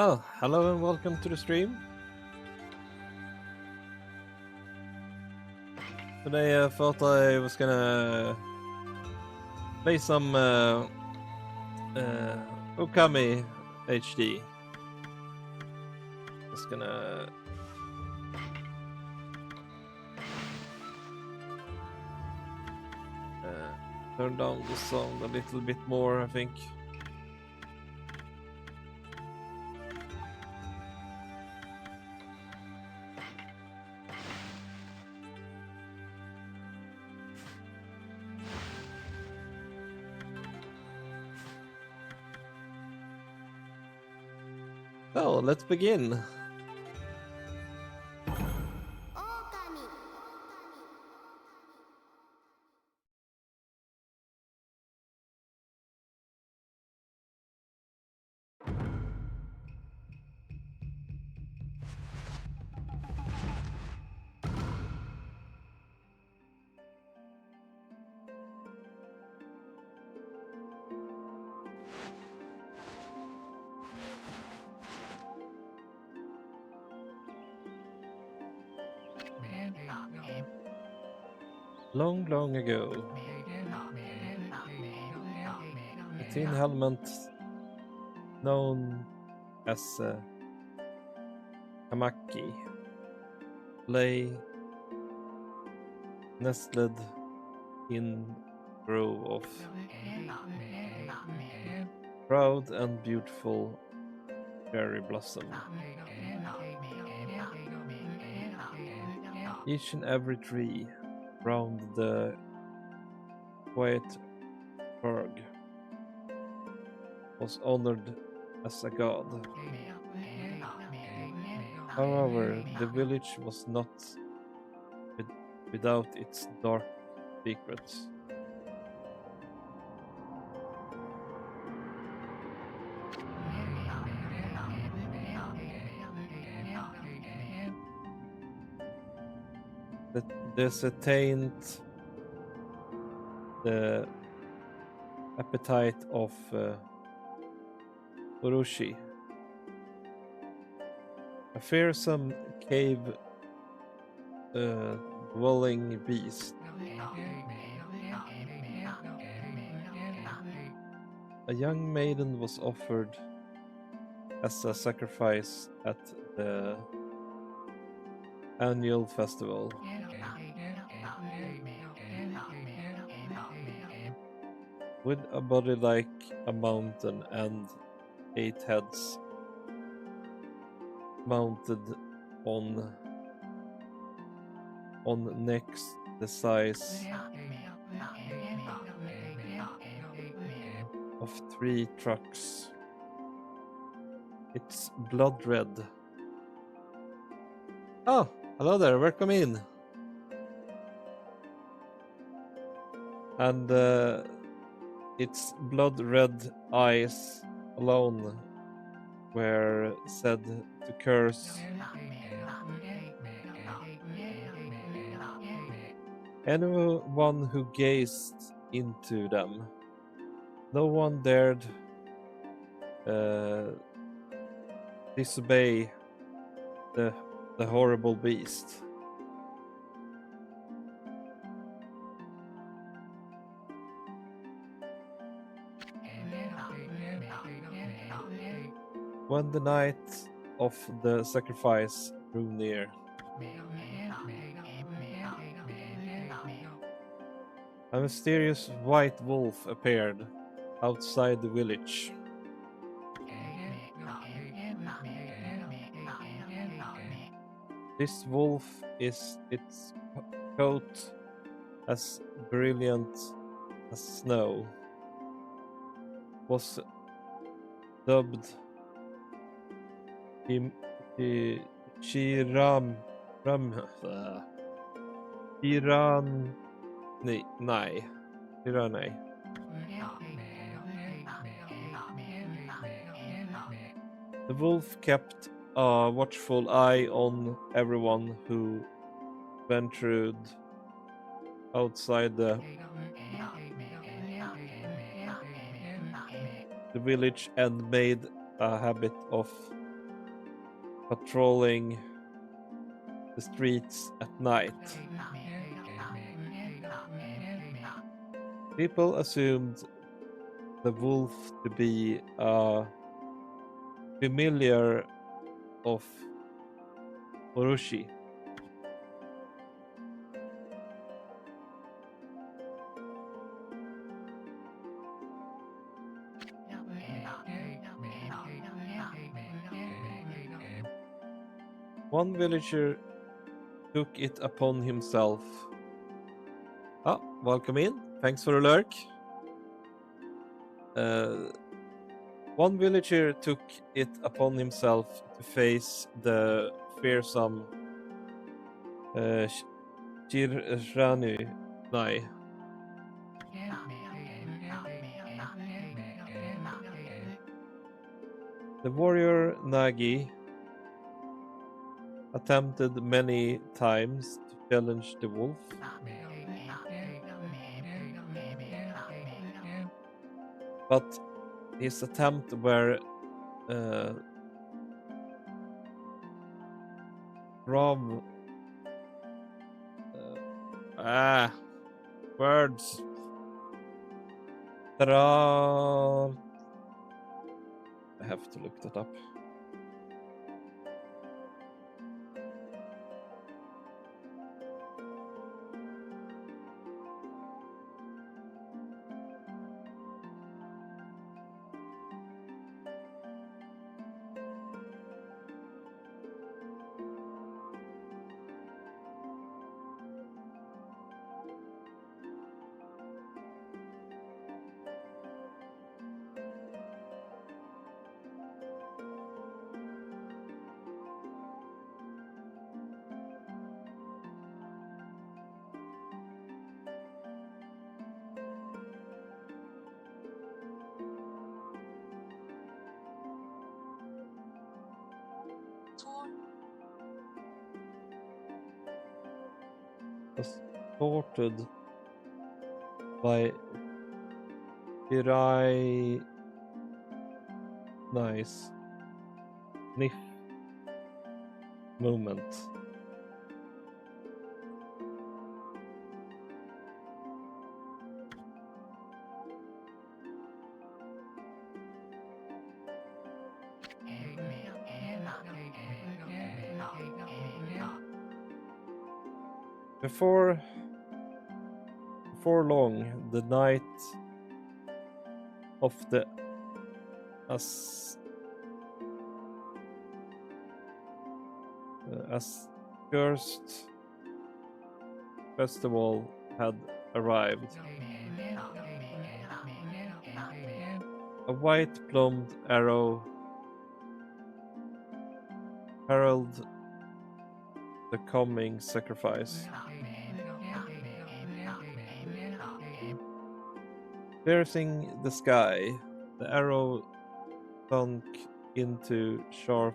Oh, hello and welcome to the stream. Today I thought I was gonna play some Okami HD. Just gonna turn down the sound a little bit more, I think. So let's begin. Okami. Long, long ago, the tin helmet known as Kamaki lay nestled in a grove of proud and beautiful cherry blossom. Each and every tree round the quiet burg was honored as a god. However, the village was not without its dark secrets. The saint, the appetite of Urushi, a fearsome cave dwelling beast. A young maiden was offered as a sacrifice at the annual festival. With a body like a mountain and 8 heads mounted on necks the size of 3 trucks. It's blood red. Oh, hello there, welcome in. And its blood red eyes alone were said to curse anyone who gazed into them. No one dared disobey the horrible beast. When the night of the sacrifice drew near, a mysterious white wolf appeared outside the village. This wolf is its coat as brilliant as snow, was dubbed Chiran Chiranai. The wolf kept a watchful eye on everyone who ventured outside the village and made a habit of patrolling the streets at night. People assumed the wolf to be a familiar of Orochi. One villager took it upon himself. Ah, welcome in. Thanks for the lurk. One villager took it upon himself to face the fearsome Shirranu Nai. The warrior Nagi attempted many times to challenge the wolf, but his attempt were robbed. Words. Ta-da! I have to look that up. Was sorted by Hirai Nice Sniff Moment. Before long, the night of the accursed festival had arrived. A white plumed arrow heralded the coming sacrifice. Piercing the sky, the arrow sunk into sharp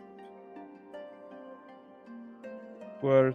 word.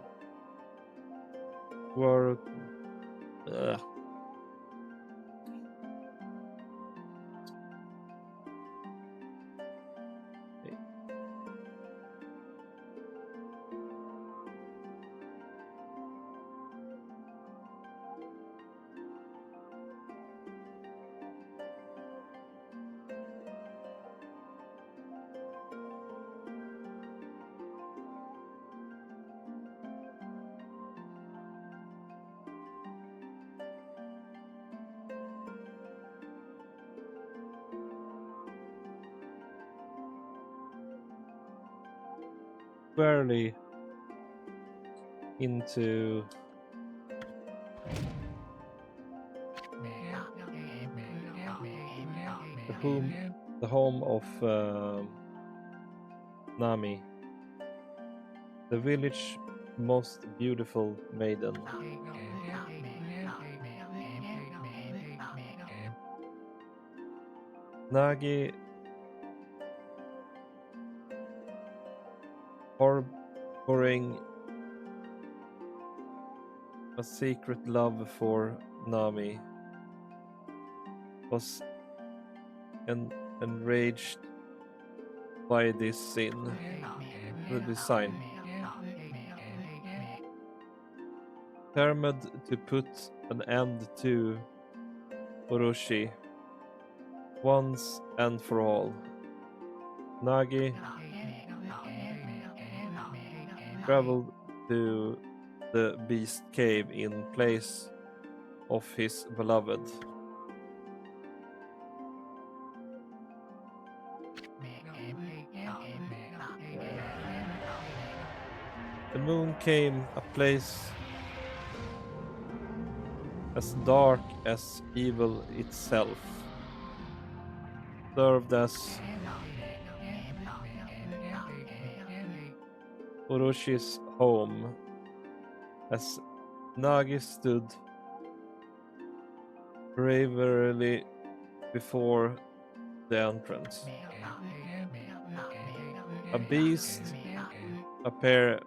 Barely into the home of Nami, the village most beautiful maiden. Nagi, harboring a secret love for Nami, was enraged by this sin. the design. Determined to put an end to Orochi once and for all, Nagi traveled to the Beast Cave in place of his beloved. The moon came a place as dark as evil itself, served as Oroshi's home, as Nagi stood braverly before the entrance. A beast appeared,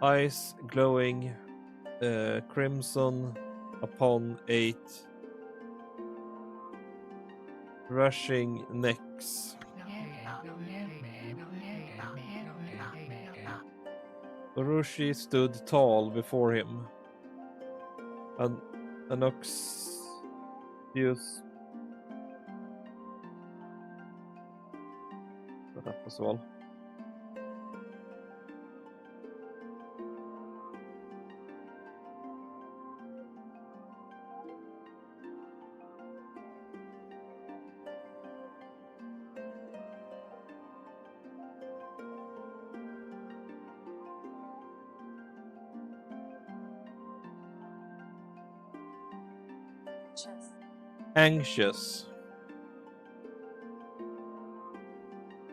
eyes glowing crimson upon 8 rushing necks. Orochi stood tall before him, an Anoxius. That was all. Anxious.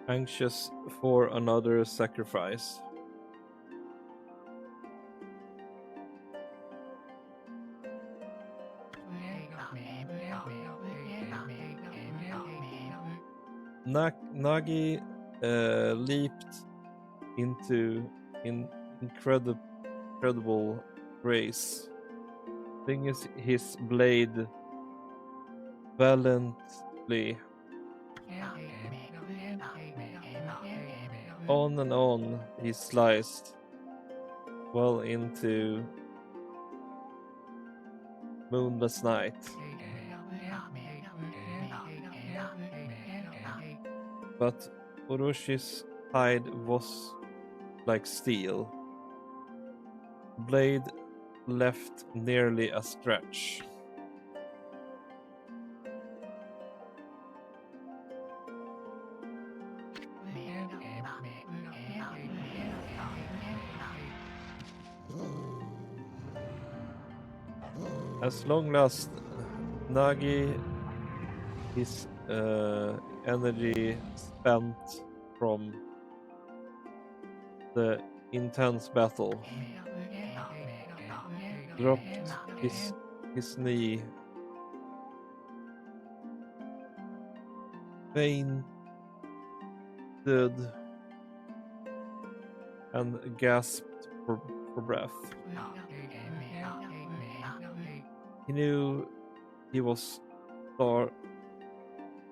Anxious for another sacrifice. Nagi leaped into incredible grace, swinging his blade valiantly. On and on he sliced, well into moonless night. But Oroshi's hide was like steel. Blade left nearly a stretch. As long as Nagi, his energy spent from the intense battle, dropped his knee, fainted, and gasped for breath. He knew he was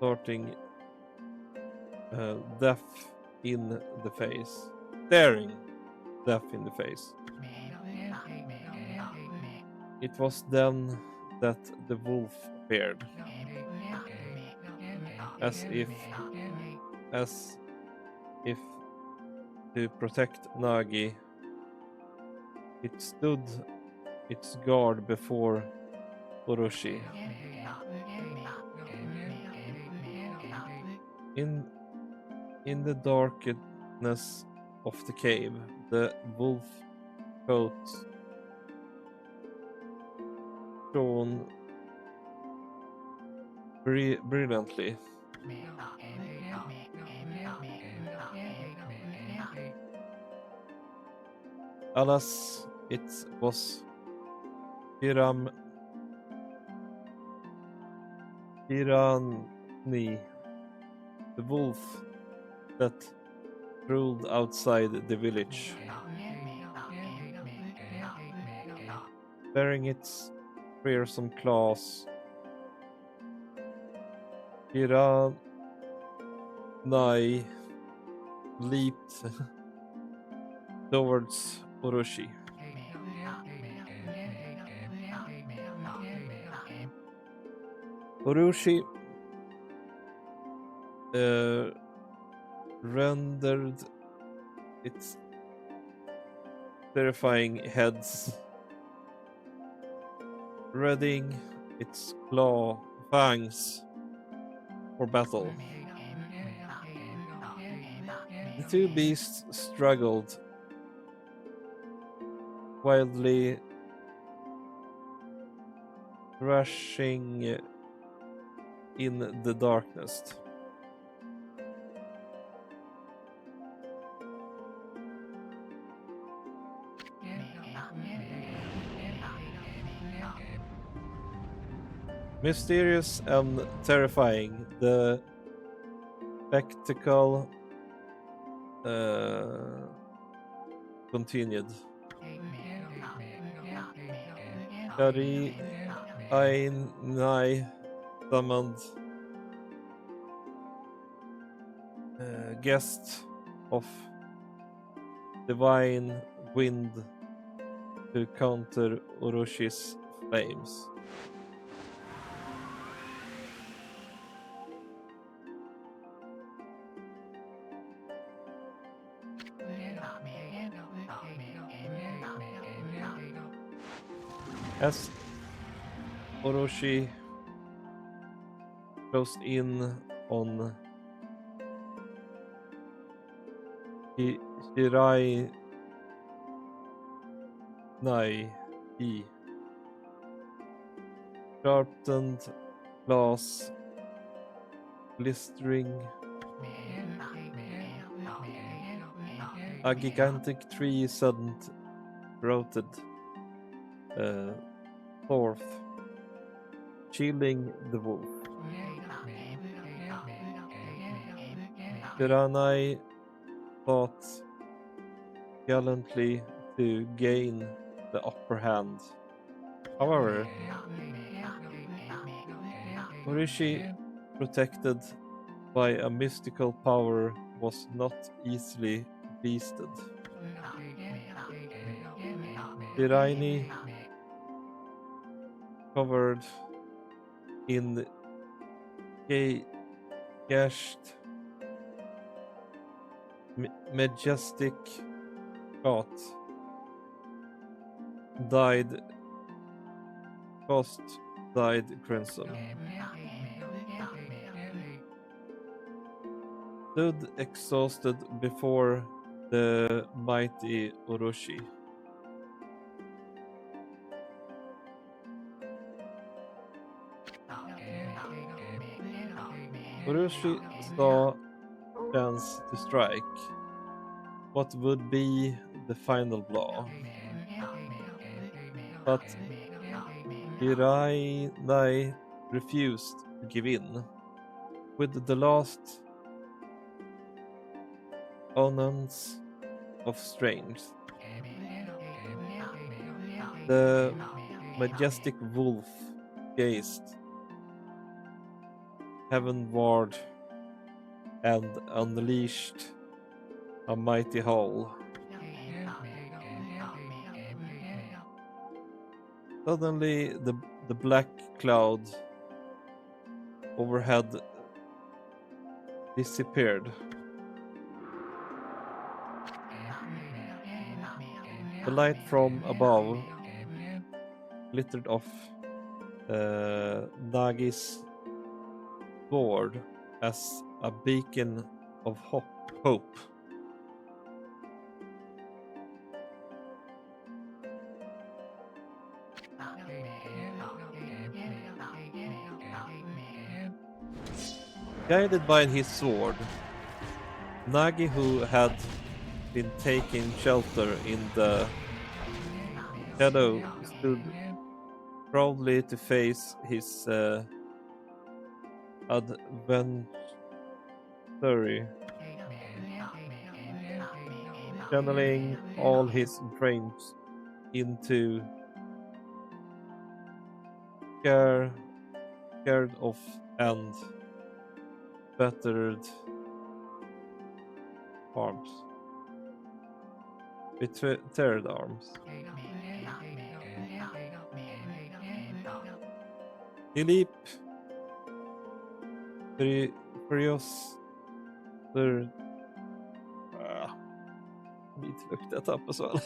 starting death in the face, staring death in the face. It was then that the wolf appeared, as if to protect Nagi. It stood its guard before Orochi. In the darkness of the cave, the wolf coat shone brilliantly. Alas, it was Pirani, the wolf that ruled outside the village, bearing its fearsome claws. Pirani leaped towards Orochi. Orochi rendered its terrifying heads, readying its claw fangs for battle. The two beasts struggled, wildly thrashing in the darkness. Mysterious and terrifying, the spectacle continued. Kari Ainai summoned guest of divine wind to counter Oroshi's flames. As Orochi closed in on Shirai Nai, sharpened glass glistering, a gigantic tree suddenly rooted forth, chilling the wolf. Shiranai fought gallantly to gain the upper hand. However, Morishi, protected by a mystical power, was not easily beasted. Shiraini, covered in gashed majestic thought, died crimson. Stood exhausted before the mighty Orochi. Orochi saw chance to strike what would be the final blow, but Hirai refused to give in. With the last ounce of strength, the majestic wolf gazed heavenward and unleashed a mighty howl. Suddenly, the black cloud overhead disappeared. The light from above glittered off Nagi's sword as a beacon of hope. Guided by his sword, Nagi, who had been taking shelter in the shadow, stood proudly to face his adversary, channeling all his dreams into scared of and battered arms. With third arms. He leap furious through. Need to look that up as well.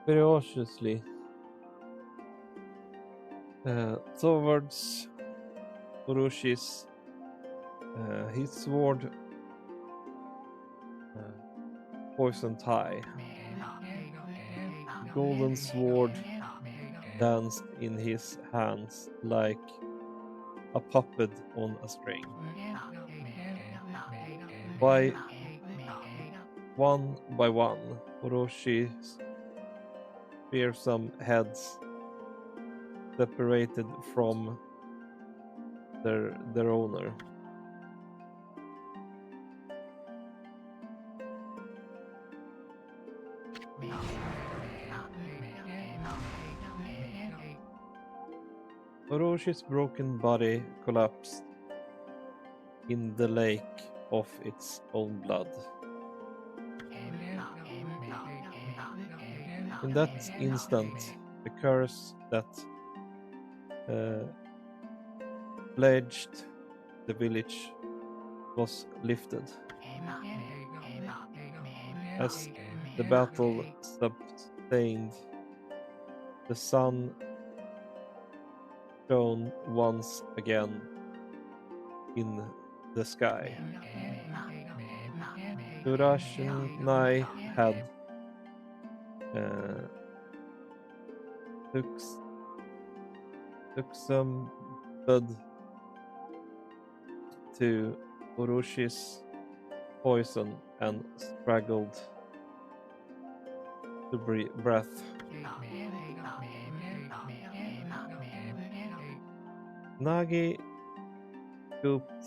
Ferociously towards Urushi's his sword poisoned high. The golden sword danced in his hands like a puppet on a string. By one, Urushi's fearsome heads separated from their owner. Oroshi's broken body collapsed in the lake of its own blood. In that instant, the curse that plagued the village was lifted. As the battle sustained, the sun shone once again in the sky. Urashinai had uh, succumbed to Urushi's poison and struggled to breath. Nagi scooped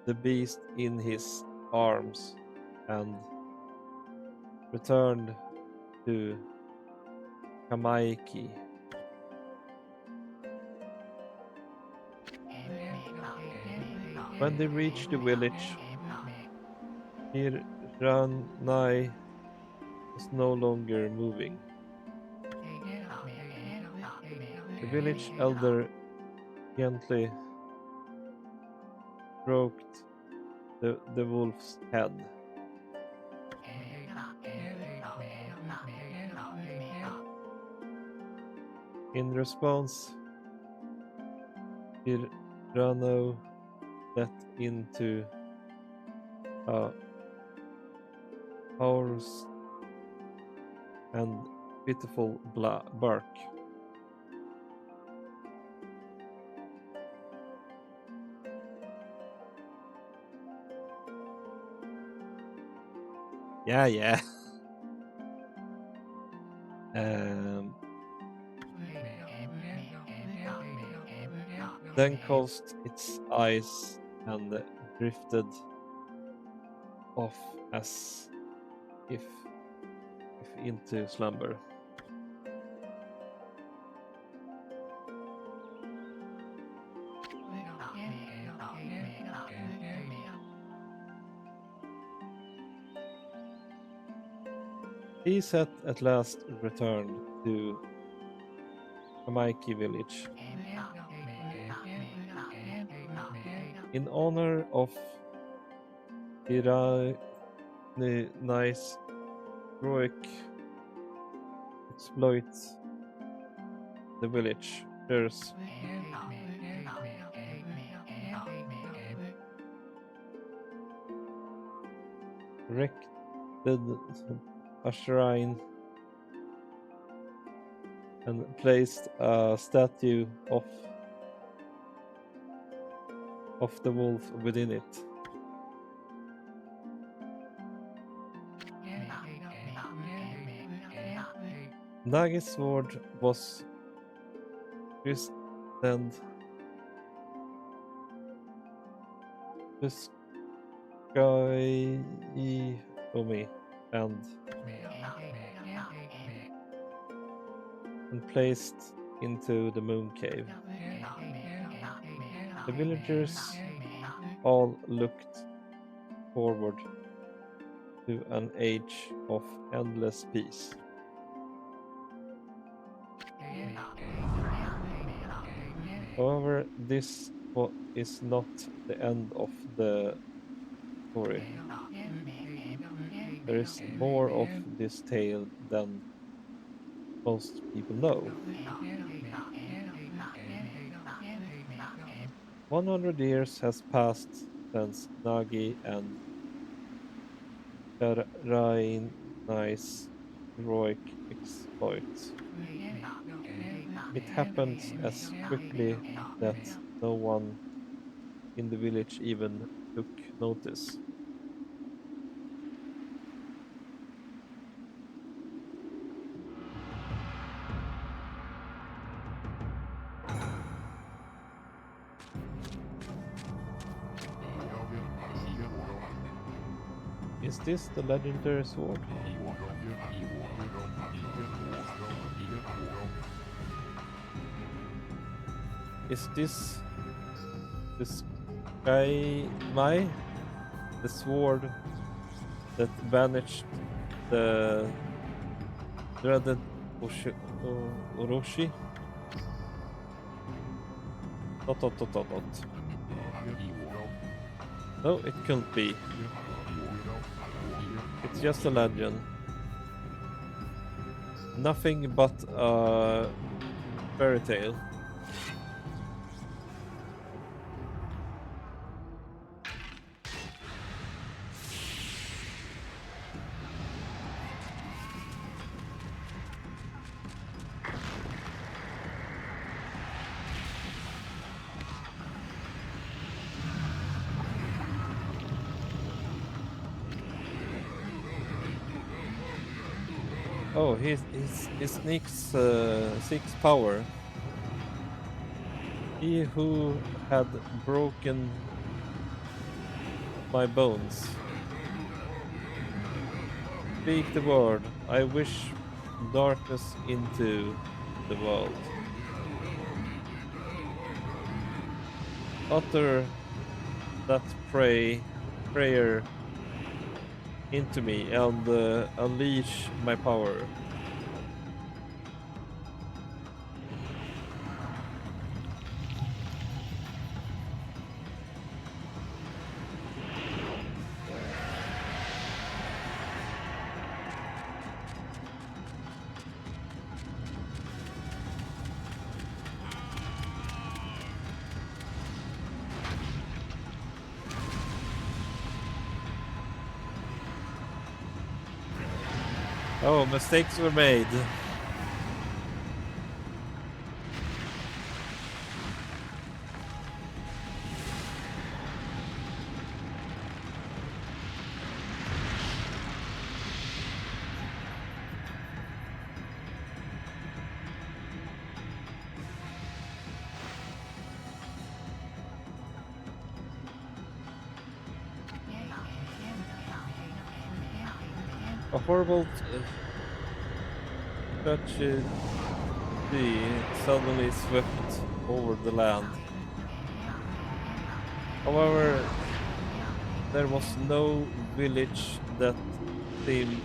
the beast in his arms and returned to Kamaiki. When they reached the village, Hiranai was no longer moving. The village elder gently stroked the wolf's head. In response, Hirano let into a hoarse and pitiful bark. Yeah. Then closed its eyes and drifted off as if into slumber. Peace had at last returned to Kamaiki village. In honor of Hiranai's heroic exploits, the villagers erected a shrine and placed a statue of of the wolf within it. Nagi's sword was christened Okami and placed into the moon cave. The villagers all looked forward to an age of endless peace. However, this is not the end of the story. There is more of this tale than most people know. 100 years has passed since Nagi and Rainai's heroic exploits. It happened as quickly that no one in the village even took notice. Is this the legendary sword? Is this the Sky Mai, the sword that banished the dreaded Orochi? Dot. No, it couldn't be. It's just a legend. Nothing but a fairy tale. Oh, he seeks power. He who had broken my bones. Speak the word. I wish darkness into the world. Utter that prayer into me and unleash my power. Oh, mistakes were made. A horrible tragedy suddenly swept over the land. However, there was no village that seemed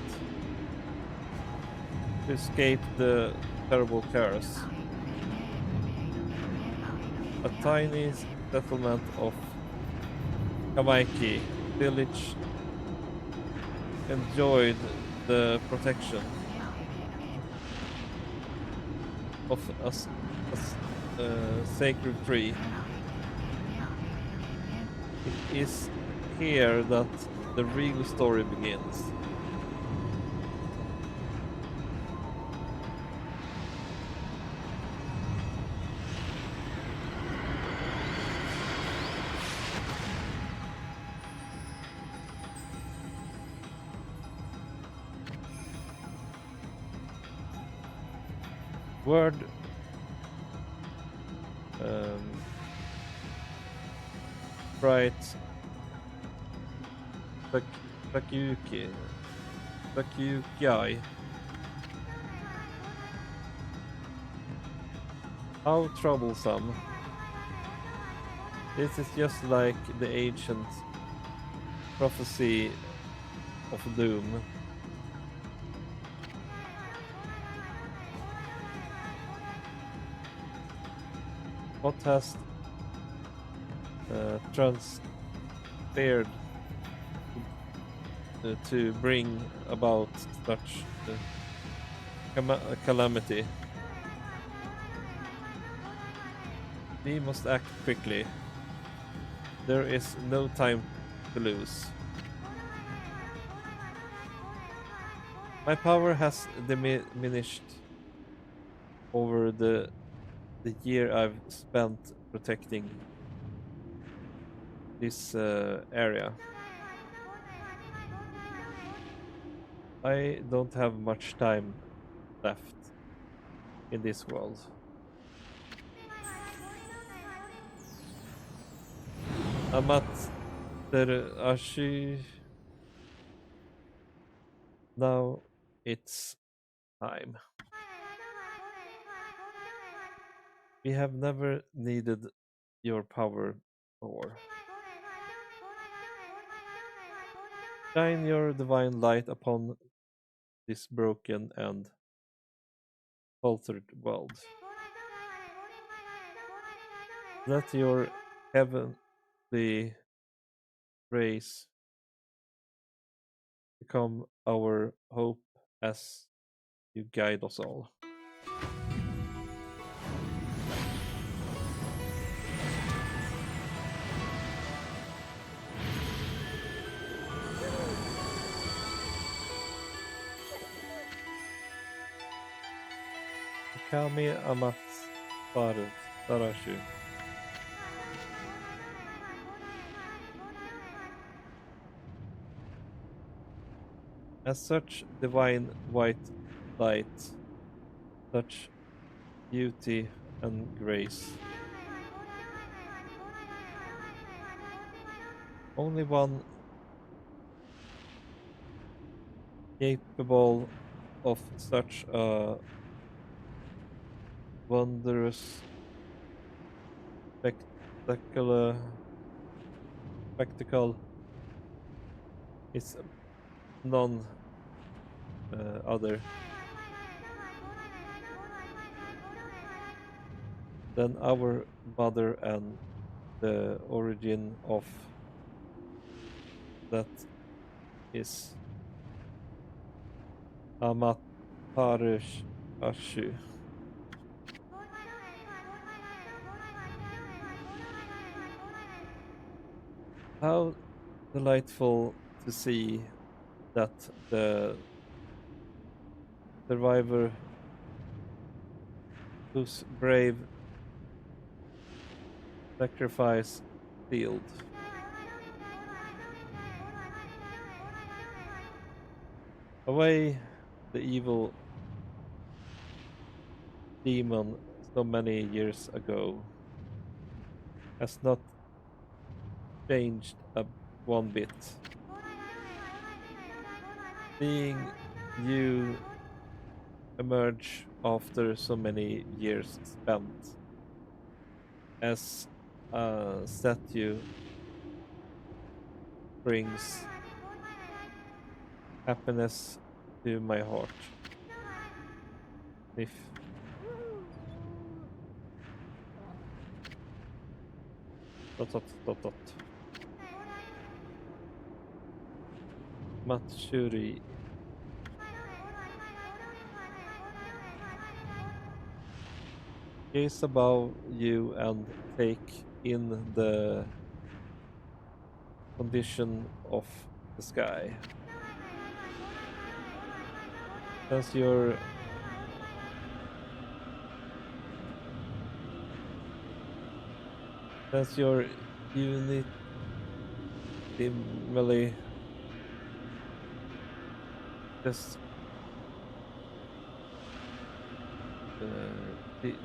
to escape the terrible curse. A tiny settlement of Kamaiki village enjoyed the protection of a sacred tree. It is here that the real story begins. word um, sprite Takuyuki Takuyuki. How troublesome. This is just like the ancient prophecy of doom. What has transpired to bring about such calamity? We must act quickly. There is no time to lose. My power has diminished over the year I've spent protecting this area. I don't have much time left in this world. Amaterasu, now it's time. We have never needed your power more. Shine your divine light upon this broken and altered world. Let your heavenly rays become our hope as you guide us all. Okami Sarashu. As such divine white light, such beauty and grace. Only one capable of such a wondrous spectacular spectacle is none other than our mother and the origin of that is Amaterasu. How delightful to see that the survivor whose brave sacrifice sealed away the evil demon so many years ago has not changed one bit. Seeing you emerge after so many years spent as a statue brings happiness to my heart. If dot dot dot dot Matsuri gaze above you and take in the condition of the sky. Sense your sense your unitimally just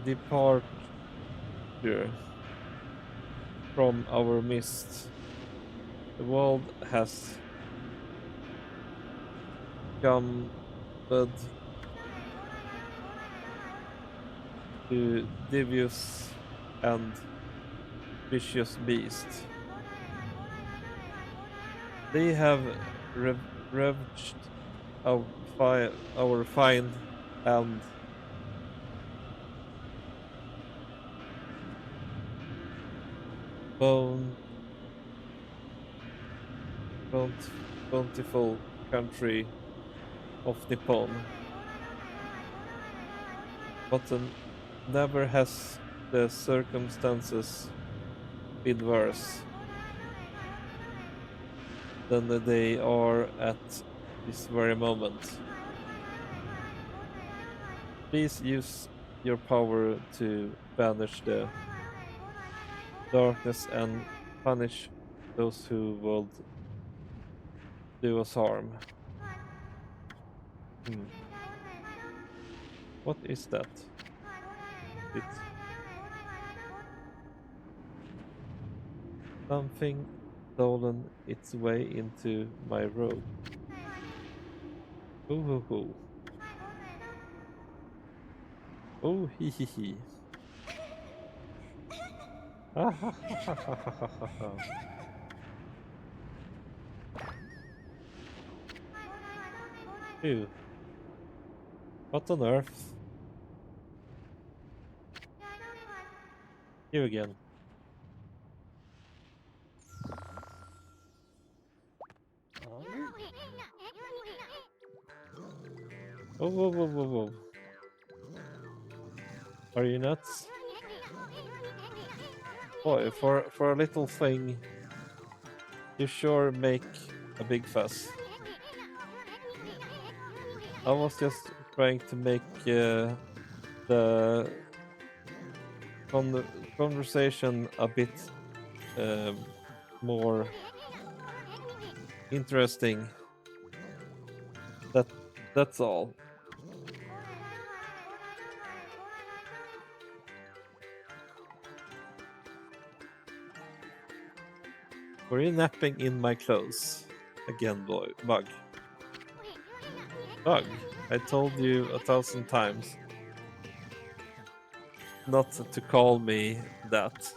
departure from our midst. The world has come to devious and vicious beasts. They have ravaged our fine and bone, bount, bountiful country of Nippon, but never has the circumstances been worse than they are at this very moment. Please use your power to banish the darkness and punish those who would do us harm. Hmm. What is that? It's something stolen its way into my robe. Hoo hoo hoo. Oh hee hee hee. Ah ha ha ha ha ha ha ha. Ew. What on earth? You again. Oh whoa whoa whoa whoa. Are you nuts? Boy, for a little thing, you sure make a big fuss. I was just trying to make the conversation a bit um, more interesting. That that's all. Were you napping in my clothes? Again, boy, bug. Bug. I told you 1,000 times not to call me that.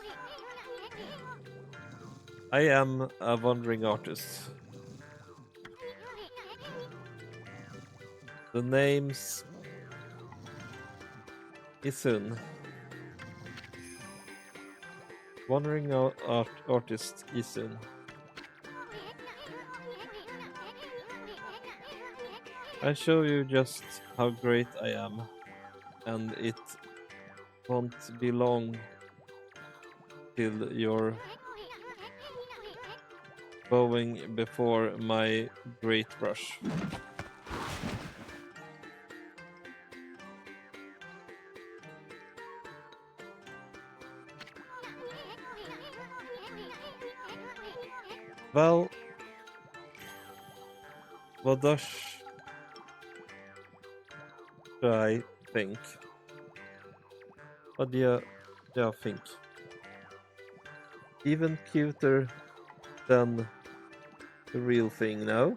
I am a wandering artist. The name's Isun. Wandering artist Isun. I'll show you just how great I am, and it won't be long till you're bowing before my great brush. Well, what does I think? What do you think? Even cuter than the real thing now?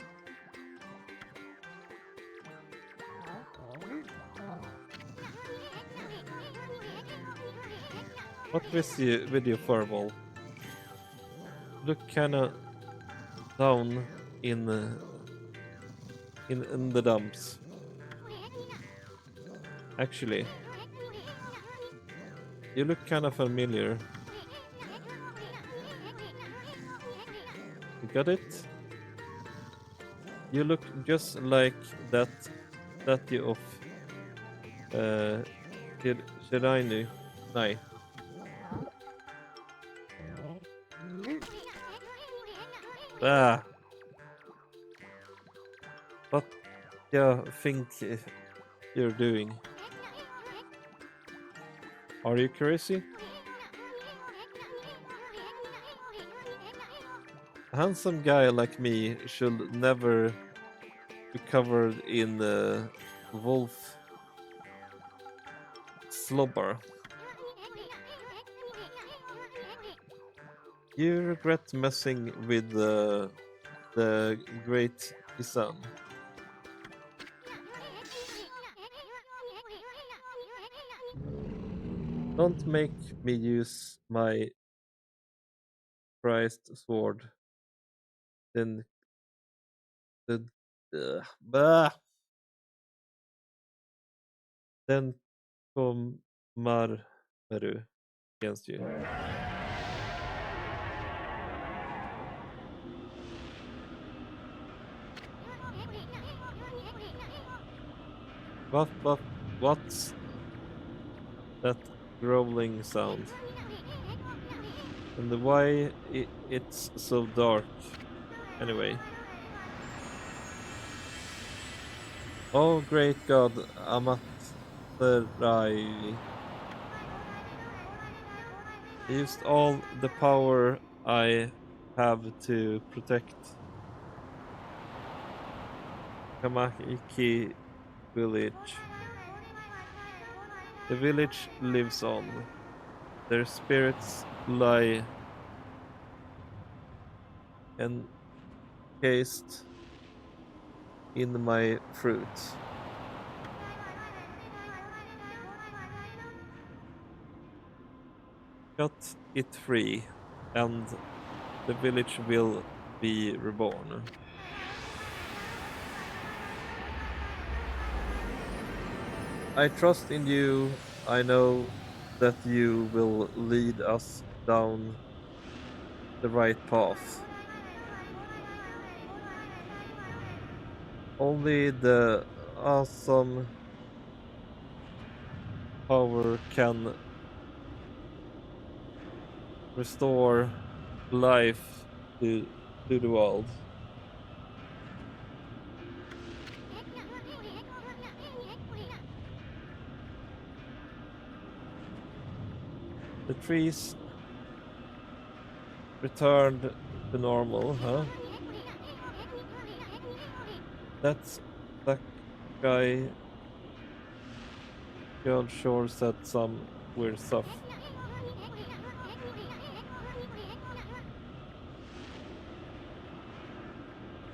What with you furball? Look kinda down in the dumps. Actually, you look kinda familiar. You got it? You look just like that statue of uh Shirainu. Nai. Ah, what do you think you're doing? Are you crazy? A handsome guy like me should never be covered in wolf slobber. You regret messing with the great Isan. Don't make me use my prized sword. Then the bah. Then come Maru against you. What's that growling sound? And why it's so dark anyway? Oh great god, Amaterasu. I used all the power I have to protect Kamaki village. The village lives on. Their spirits lie encased in my fruit. Cut it free, and the village will be reborn. I trust in you. I know that you will lead us down the right path. Only the awesome power can restore life to, to the world. The trees returned to normal, huh? That's that guy girl sure said some weird stuff.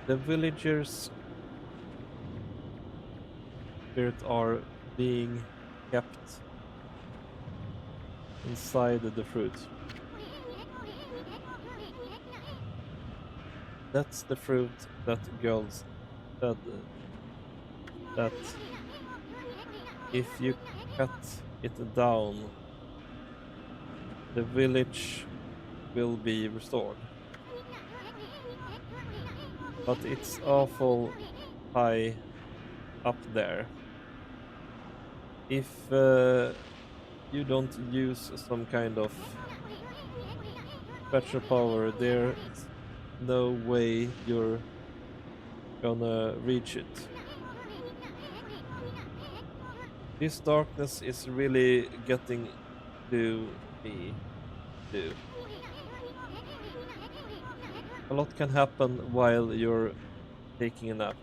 The villagers' spirits are being kept inside the fruit. That's the fruit that girls said that if you cut it down, the village will be restored. But it's awful high up there. If you don't use some kind of special power, there's no way you're gonna reach it. This darkness is really getting to me too. A lot can happen while you're taking a nap.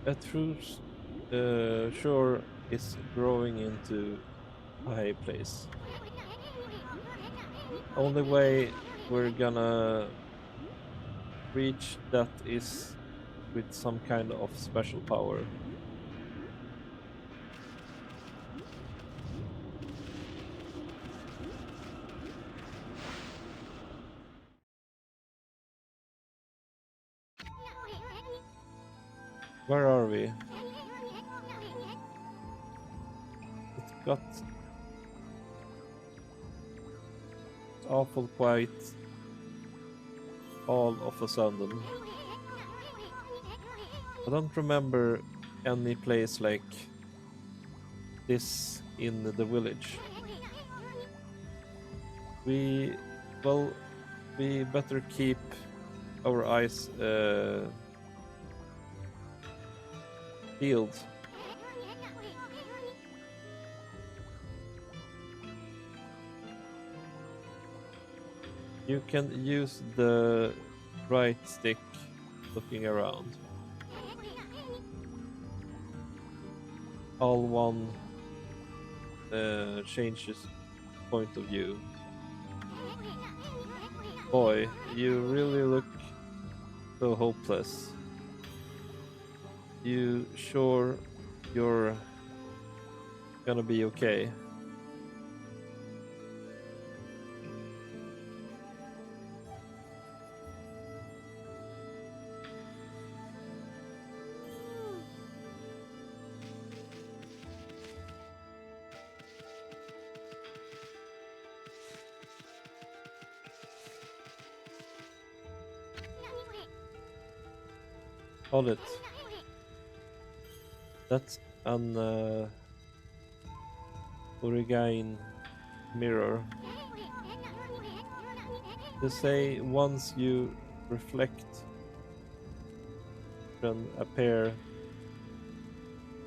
A truth sure is growing into a high place. Only way we're gonna reach that is with some kind of special power. Where are we? It got awful quiet all of a sudden. I don't remember any place like this in the village. We, well, we better keep our eyes peeled. You can use the right stick looking around. All one changes point of view. Boy, you really look so hopeless. You sure you're gonna be okay? Hold it. That's an origami mirror. They say once you reflect can appear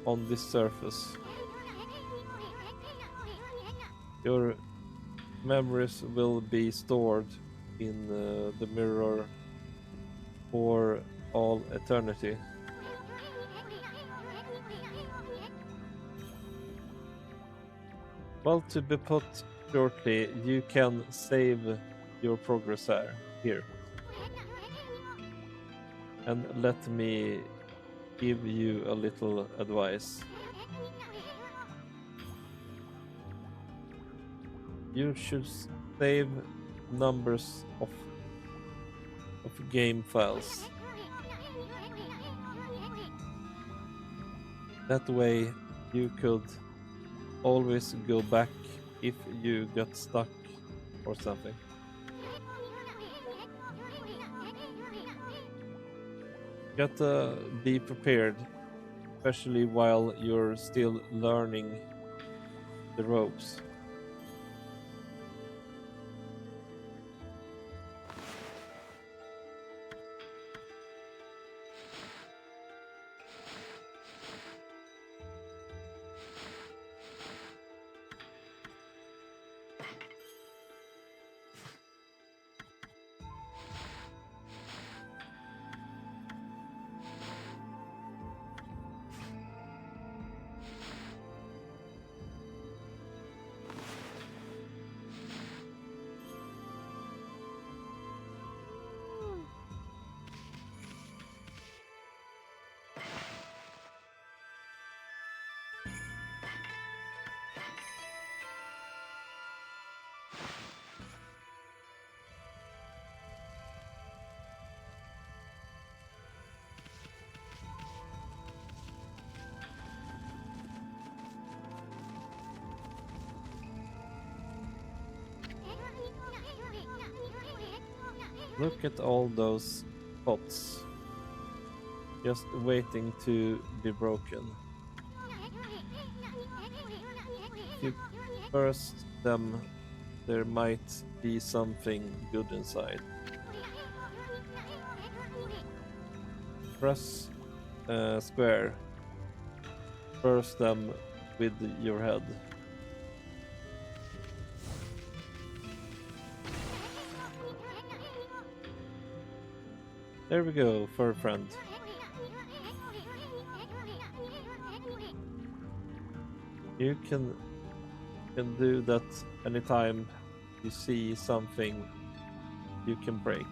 on this surface. Your memories will be stored in the mirror for all eternity. Well, to be put shortly, you can save your progress here. And let me give you a little advice. You should save numbers of game files. That way you could always go back if you got stuck or something. Gotta be prepared, especially while you're still learning the ropes. Look at all those pots just waiting to be broken. If you burst them, there might be something good inside. Press square, burst them with your head. There we go, fur friend. You can do that anytime you see something you can break.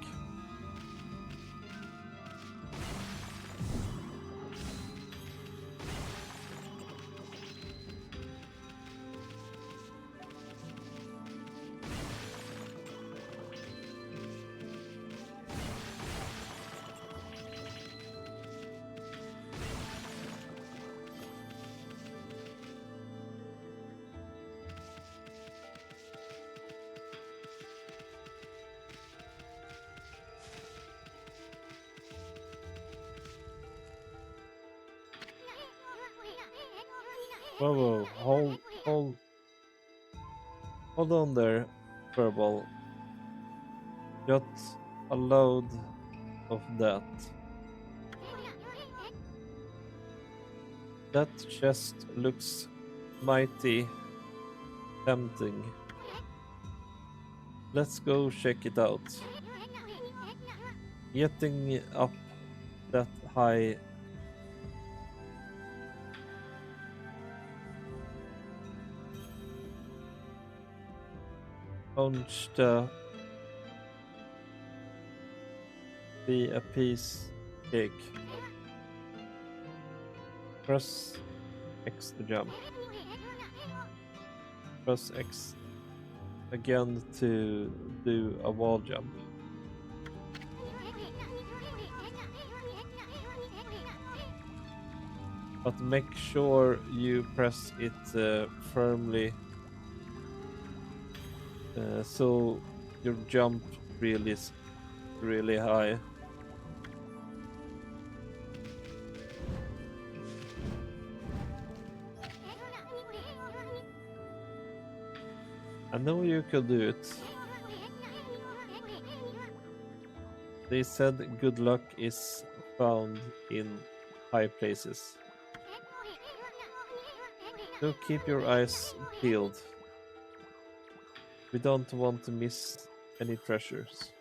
Whoa, whoa, hold on there, Furball. Got a load of that. That chest looks mighty tempting. Let's go check it out. Getting up that high punch to be a piece cake. Press X to jump. Press X again to do a wall jump. But make sure you press it firmly so your jump really is really high. I know you could do it. They said good luck is found in high places. So keep your eyes peeled. We don't want to miss any treasures.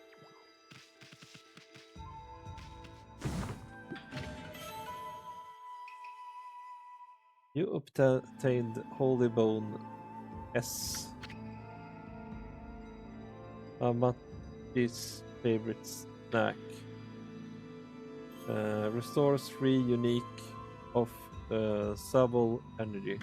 You obtained Holy Bone S. Amati's favorite snack. Restores 3 unique of Subtle energy.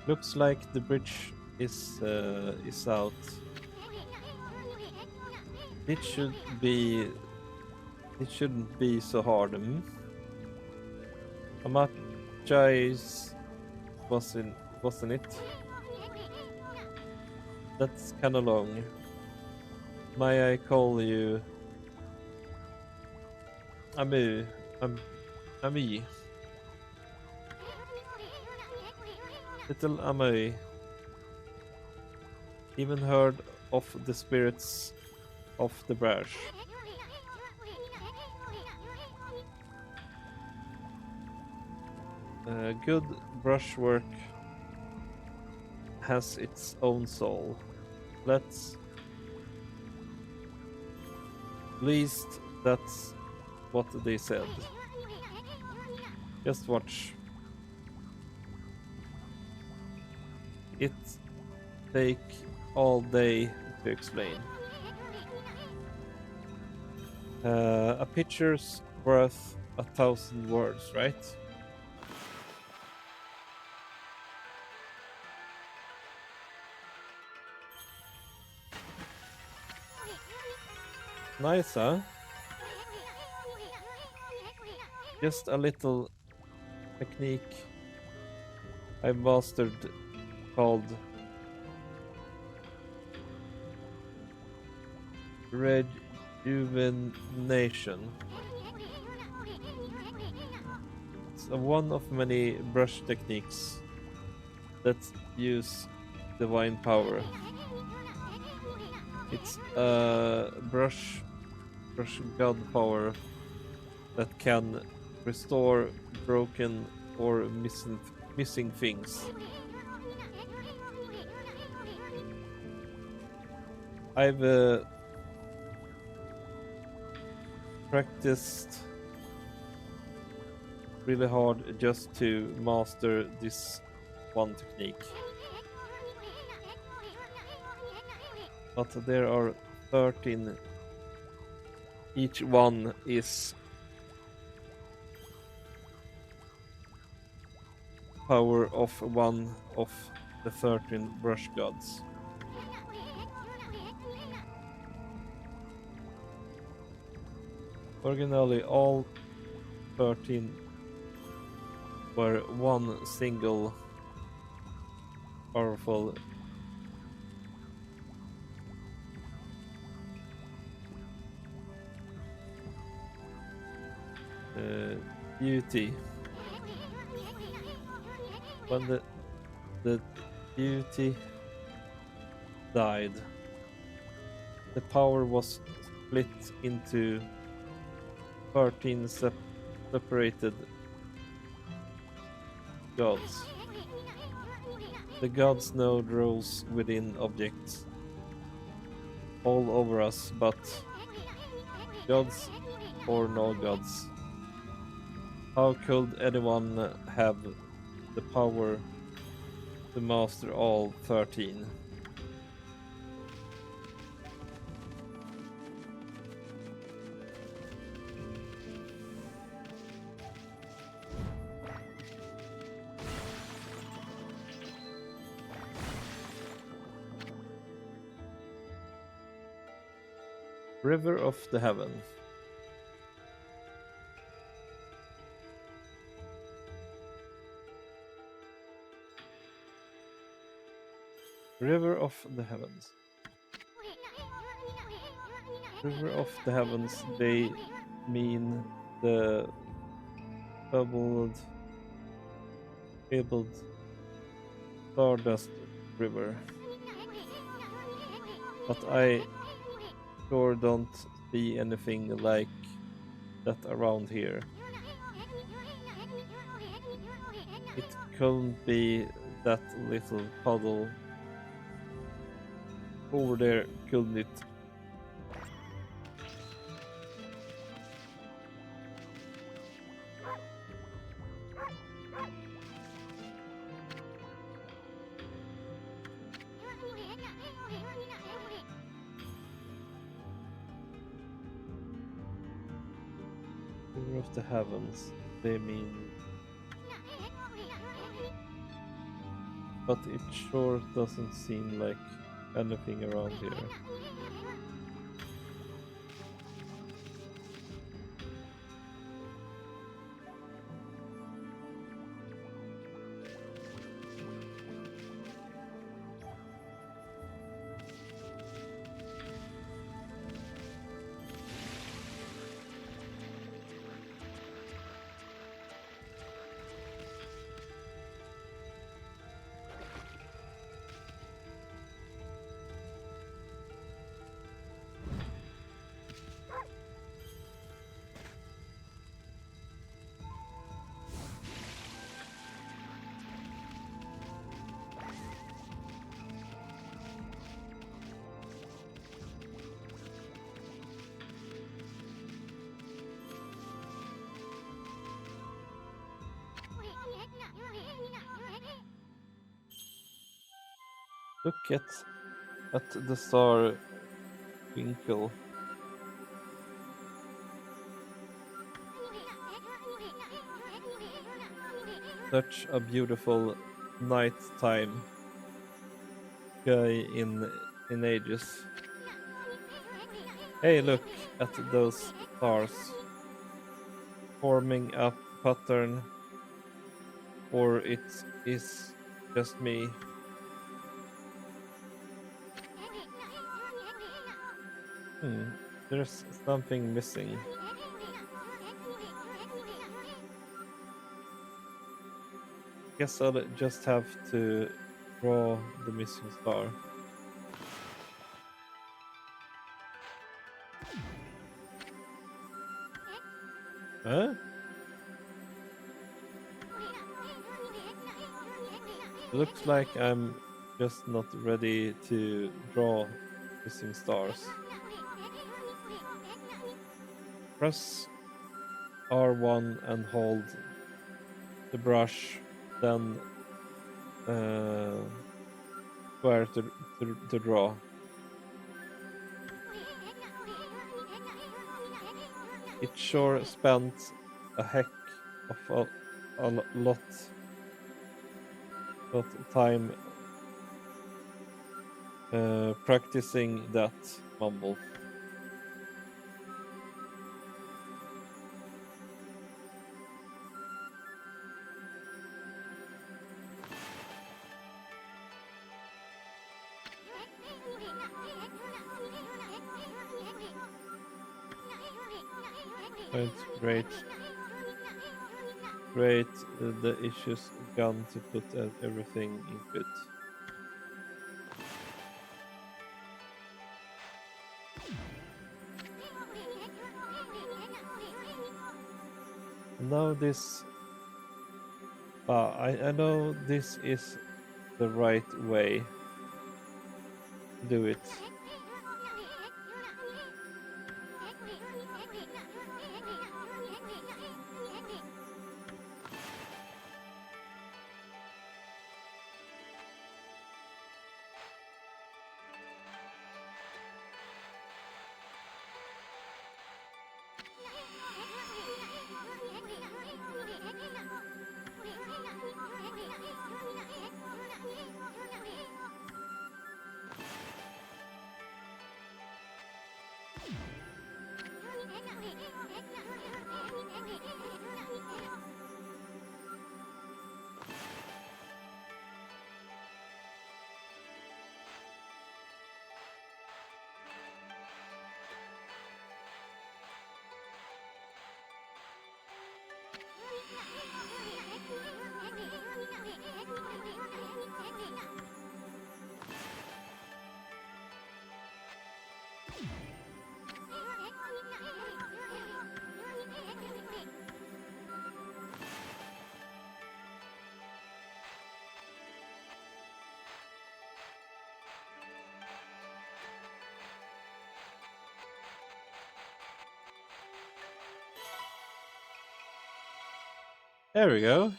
Looks like the bridge is out. It should be. It shouldn't be so hard. Hmm? Amachais wasn't it? That's kinda long. May I call you Amu? Ami? Little Amu. Even heard of the spirits of the brush. Good brushwork has its own soul. Let's. At least that's what they said. Just watch. It take all day to explain. A picture's worth 1,000 words, right? Nice, huh? Just a little technique I mastered called rejuvenation. It's one of many brush techniques that use divine power. It's a brush god power that can restore broken or missing things. I've practiced really hard just to master this one technique. But there are 13. Each one is power of one of the 13 brush gods. Originally, all 13 were one single powerful deity. When the deity died, the power was split into 13 separated gods. The gods now rose within objects all over us, but gods or no gods, how could anyone have the power to master all 13? River of the Heaven. River of the Heavens. River of the Heavens, they mean the fabled Stardust River. But I sure don't see anything like that around here. It couldn't be that little puddle over there, couldn't it? River of the Heavens, they mean. But it sure doesn't seem like anything around here. Look at the star twinkle. Such a beautiful nighttime sky in ages. Hey, look at those stars forming a pattern, or it is just me. There's something missing. Guess I'll just have to draw the missing star. Huh? It looks like I'm just not ready to draw missing stars. Press R1 and hold the brush, then square to draw. it sure spent a heck of lot of time practicing that mumble. It's great the issues gun to put everything into it. Now this, I know this is the right way to do it. There we go.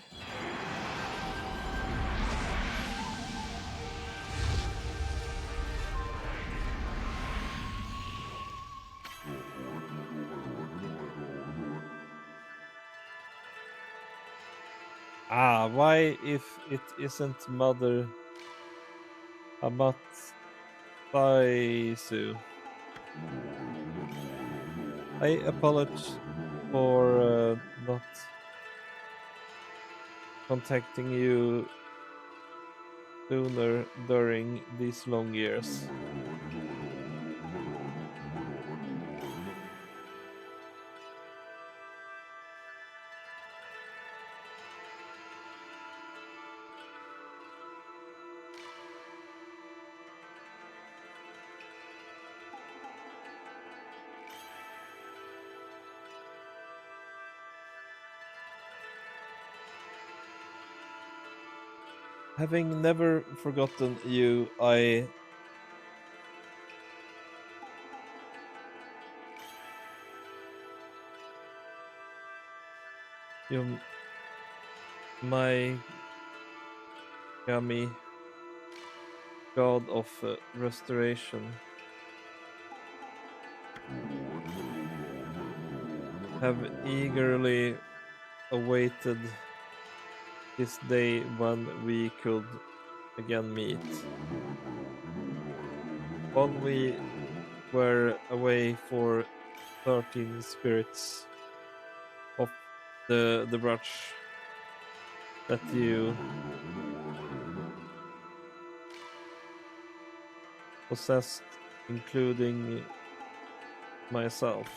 Why if it isn't Mother Amataisu? I apologize for not contacting you sooner during these long years. Having never forgotten you, you, my Okami, god of restoration, have eagerly awaited this day when we could again meet. While we were away for 13 spirits of the brush that you possessed, including myself,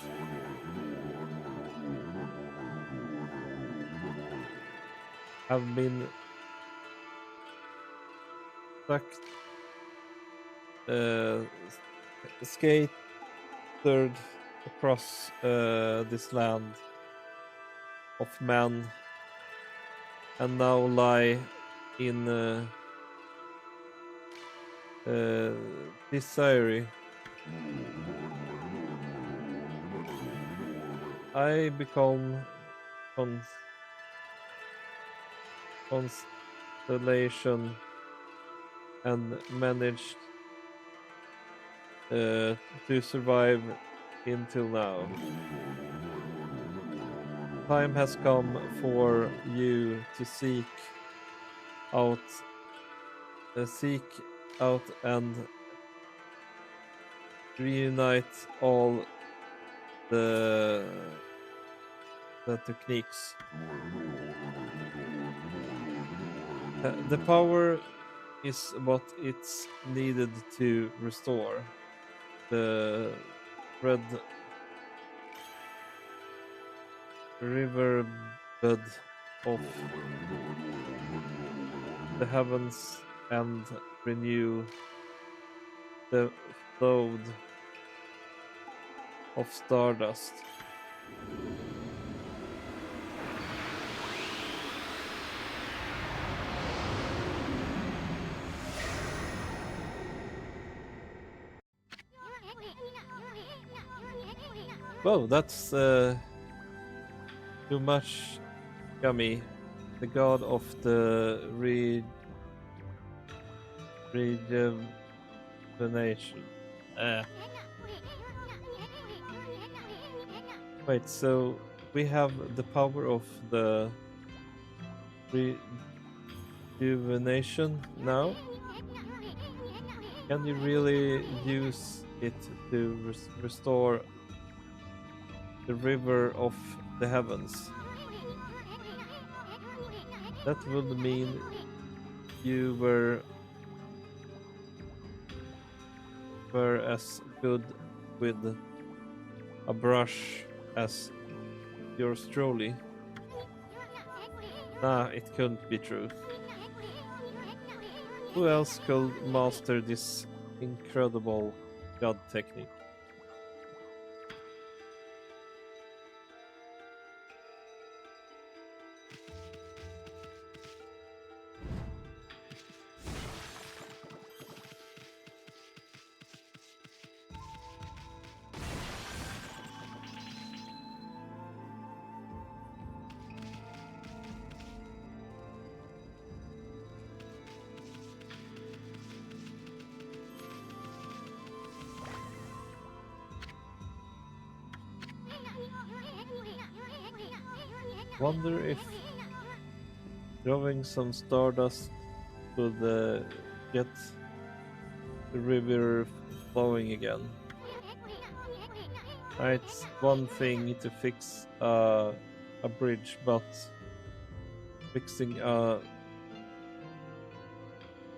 have been sucked, uh, scattered across this land of man, and now lie in desire. I become constellation and managed to survive until now. time has come for you to out seek out and reunite all the techniques. The power is what it's needed to restore the red riverbed of the heavens and renew the flood of stardust. Whoa, that's too much, Okami, the god of the rejuvenation. Uh, Wait, so we have the power of the rejuvenation now? Can you really use it to restore the river of the heavens? That would mean you were as good with a brush as yours truly. Nah, it couldn't be true. Who else could master this incredible god technique? Wonder if throwing some stardust could get the river flowing again. It's one thing to fix a bridge, but fixing a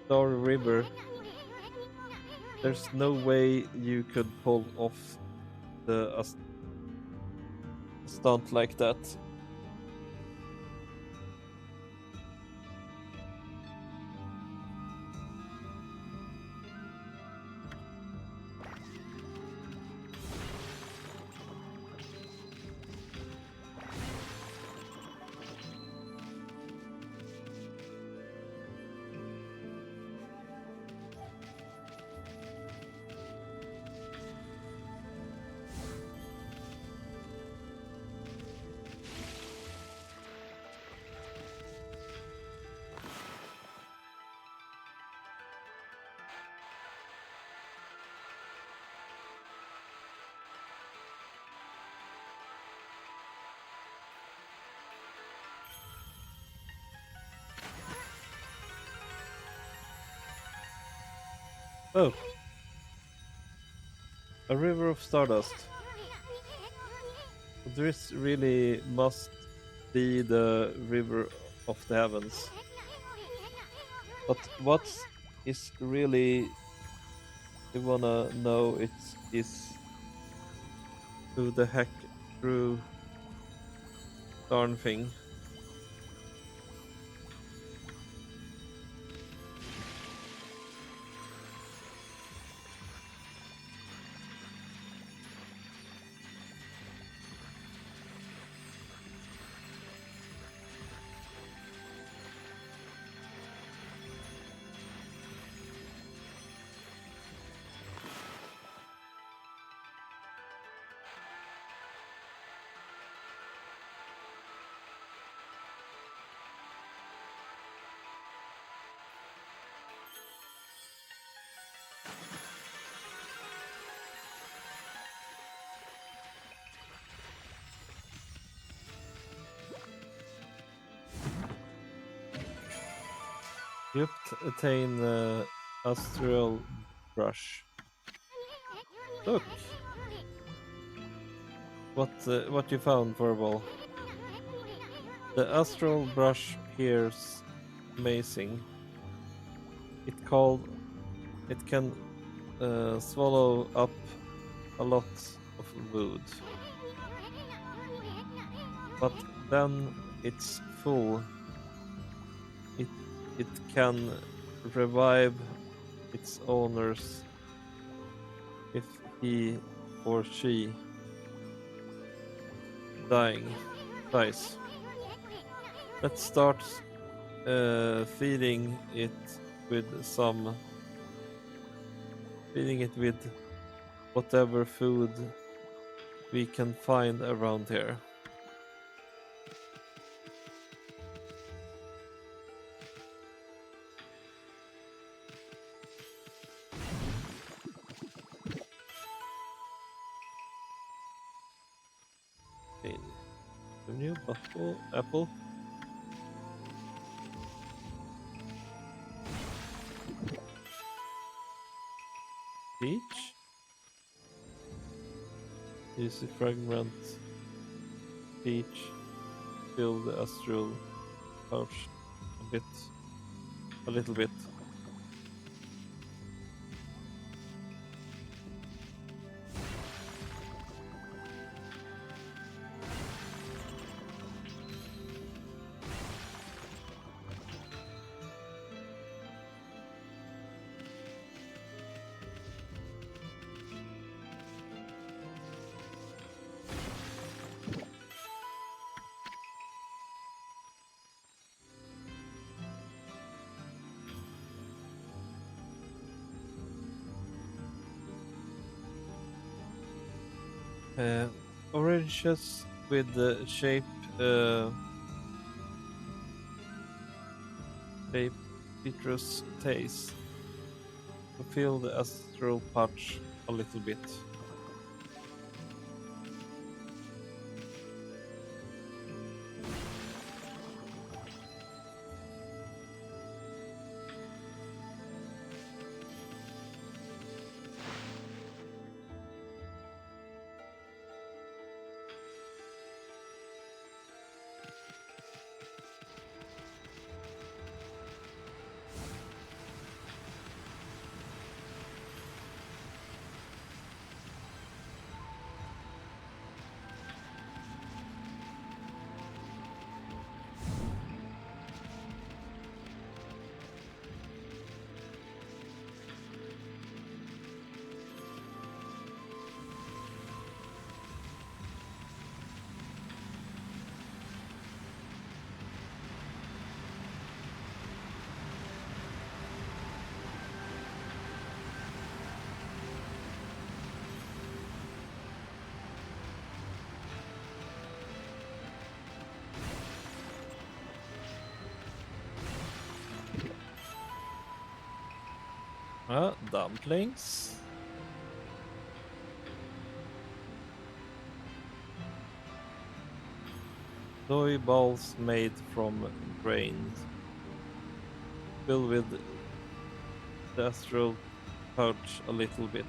story river, there's no way you could pull off a stunt like that. Oh, a river of stardust. This really must be the river of the heavens. But what is really you wanna know it is who the heck drew darn thing. You attain astral brush. Look what you found, Verbal. The astral brush here's amazing. It called it can swallow up a lot of wood, but then it's full. It it can revive its owners if he or she dying dies. Let's start feeding it with whatever food we can find around here. Okay, the new apple, peach. Use the fragment peach, fill the astral pouch bit, a little bit. Uh, Oranges with the uh, shape citrus taste to fill the astral pouch a little bit. Dumplings. Soy balls made from grains, filled with the astral pouch a little bit.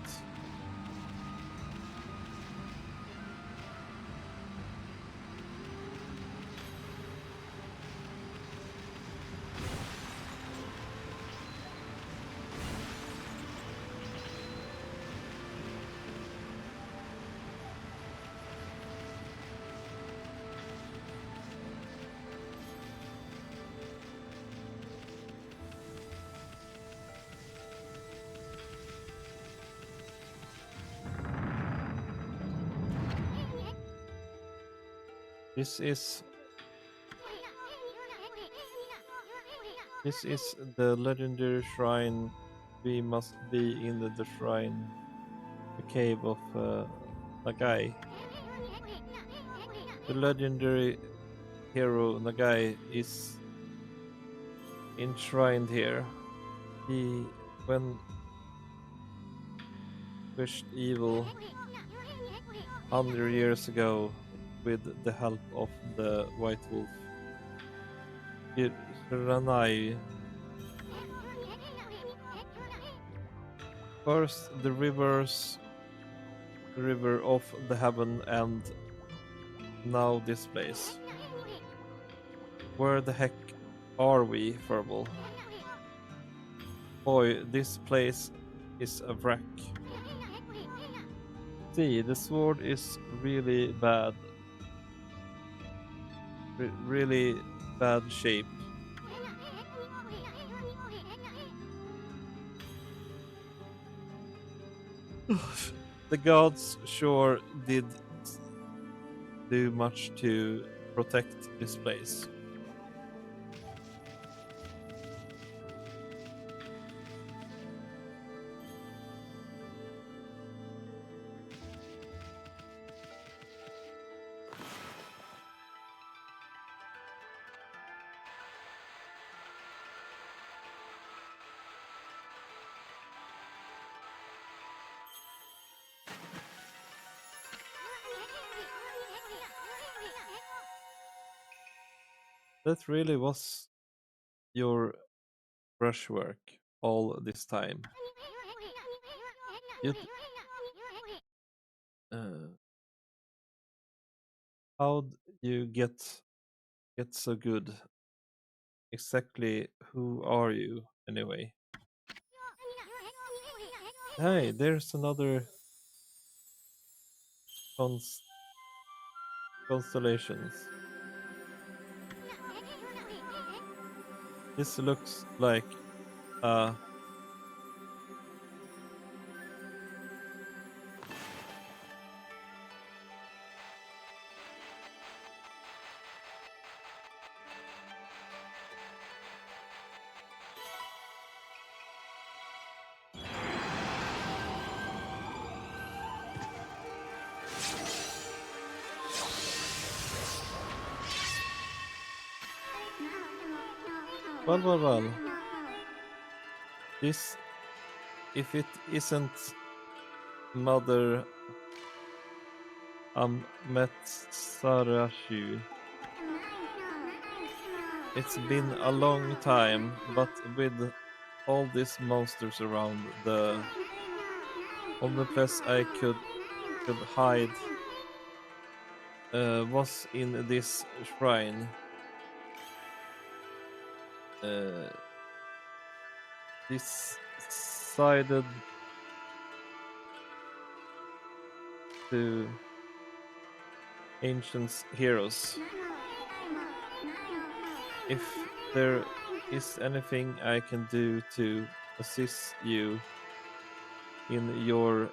This is this is the legendary shrine. We must be in the shrine, the cave of Nagai. The legendary hero Nagai is enshrined here. He vanquished evil 100 years ago with the help of the White Wolf. Hiranai First, the river of the heaven, and now this place. Where the heck are we, Furball? Boy, this place is a wreck. See, the sword is really bad. Really bad shape. The gods sure did do much to protect this place. That really was your brushwork all this time. You, uh, how'd you get so good? Exactly who are you anyway? Hey, there's another cons- constellations. This looks like a well. This, if it isn't Mother Metsarashu. It's been a long time, but with all these monsters around, the only place I could hide was in this shrine. Uh, decided to ancient heroes. If there is anything I can do to assist you in your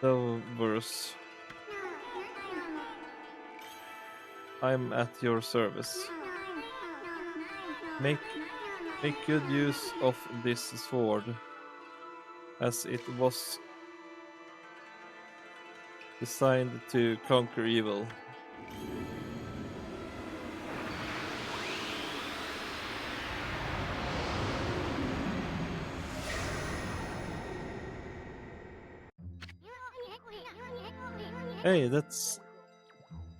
endeavors, I'm at your service. Make good use of this sword, as it was designed to conquer evil. Hey, that's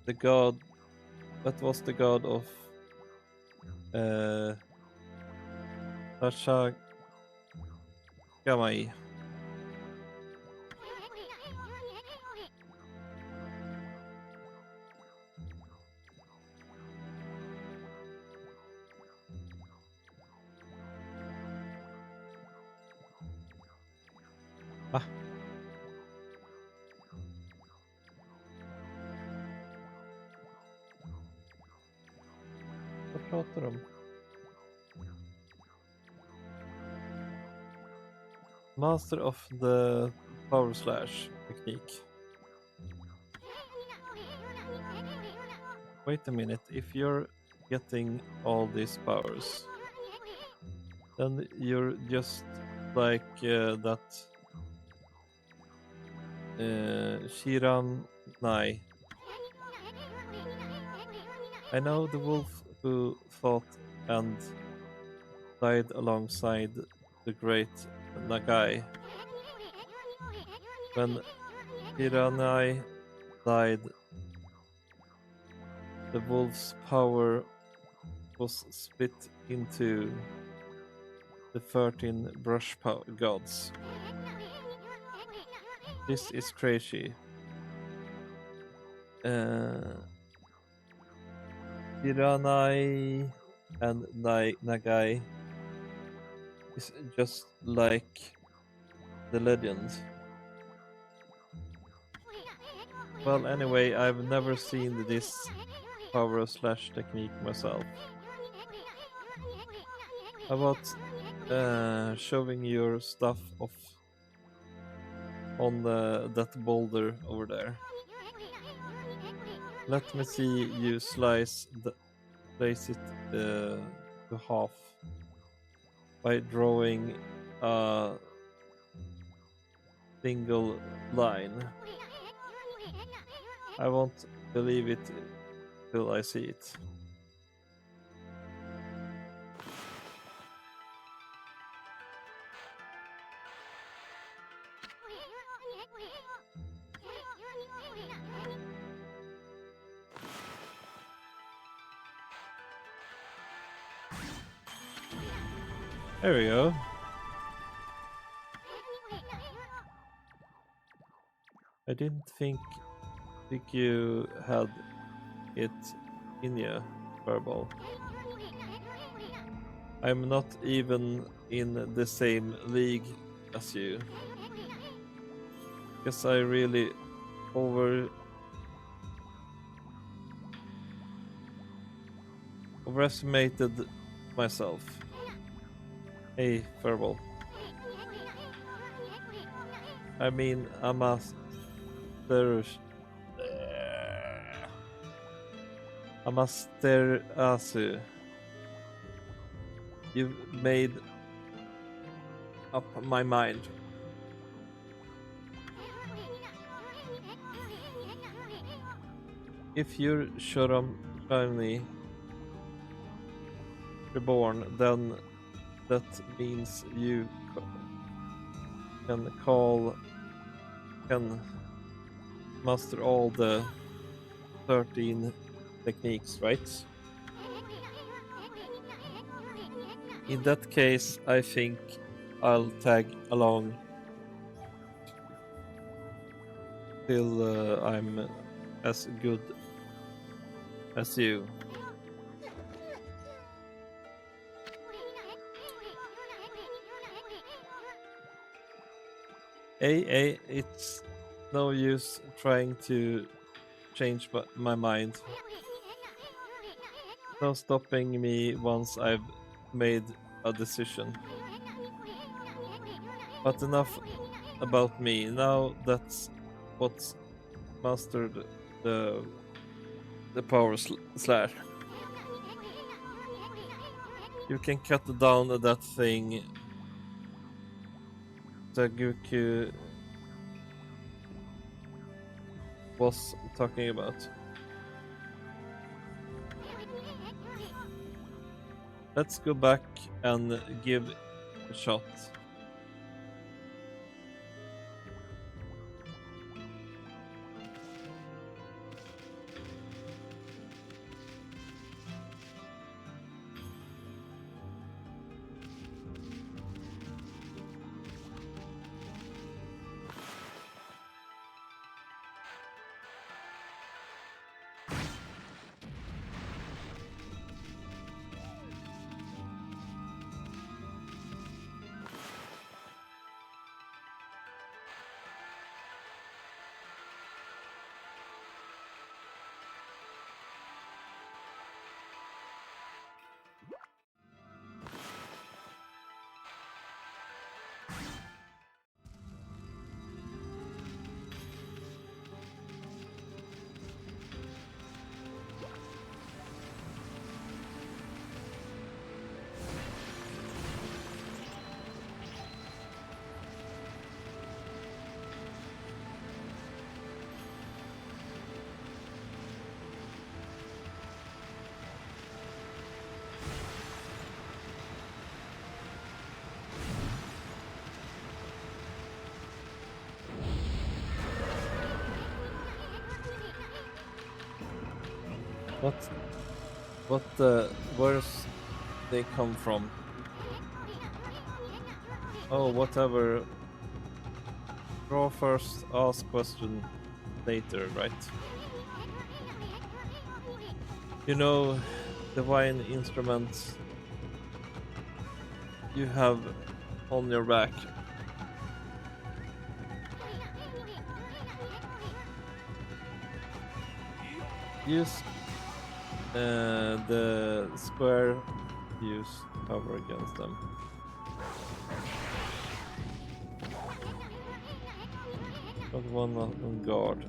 the god. That was the god of uh, Gamai. Ah, vad pratar de om? Master of the Power Slash technique. Wait a minute, if you're getting all these powers, then you're just like that Shiranai. I know the wolf who fought and died alongside the great Nagai. When Shiranai died, the wolf's power was split into the 13 gods. This is crazy. Hiranai and Nagai is just like the legend. Well, anyway, I've never seen this power slash technique myself. How about showing your stuff off on that boulder over there? Let me see you slice it to half by drawing a single line. I won't believe it till I see it. There we go. I didn't think you had it in you, Verbal. I'm not even in the same league as you. Guess I really overestimated myself. Hey, Verbal. I mean, Amaterasu. You've made up my mind. If you're Shiny reborn, then that means you can master all the 13 techniques, right? In that case, I think I'll tag along till I'm as good as you. It's no use trying to change my mind. No stopping me once I've made a decision. But enough about me. Now that's what's mastered the power slash. You can cut down that thing Taguku was talking about. Let's go back and give a shot. Where's they come from? Oh, whatever. Draw first, ask question later, right? You know, divine instruments you have on your back. Use the square views to cover against them. Got one on guard.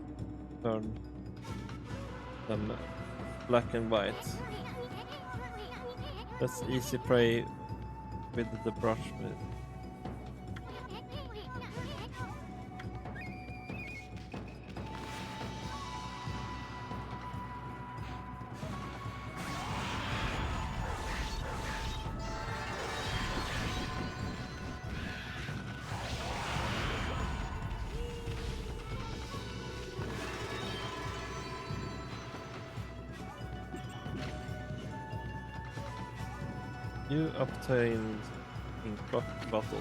Turn them black and white. That's easy prey with the brush. You obtained in clock bottle.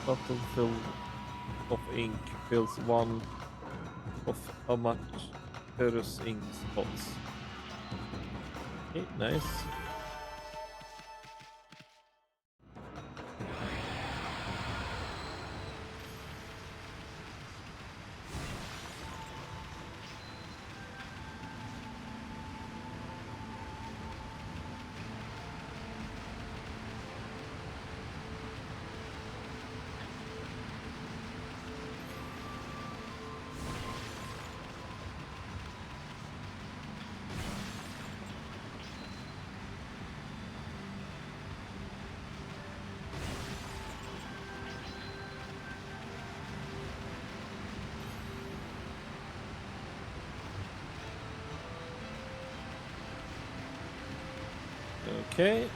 Bottle filled of ink fills one of how much ferrous ink spots. Okay, nice. Okay.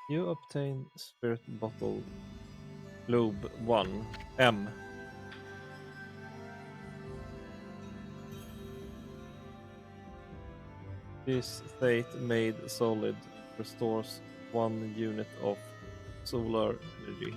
You obtain Spirit Bottle Globe 1 M. This state made solid restores 1 unit of solar energy.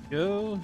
Go.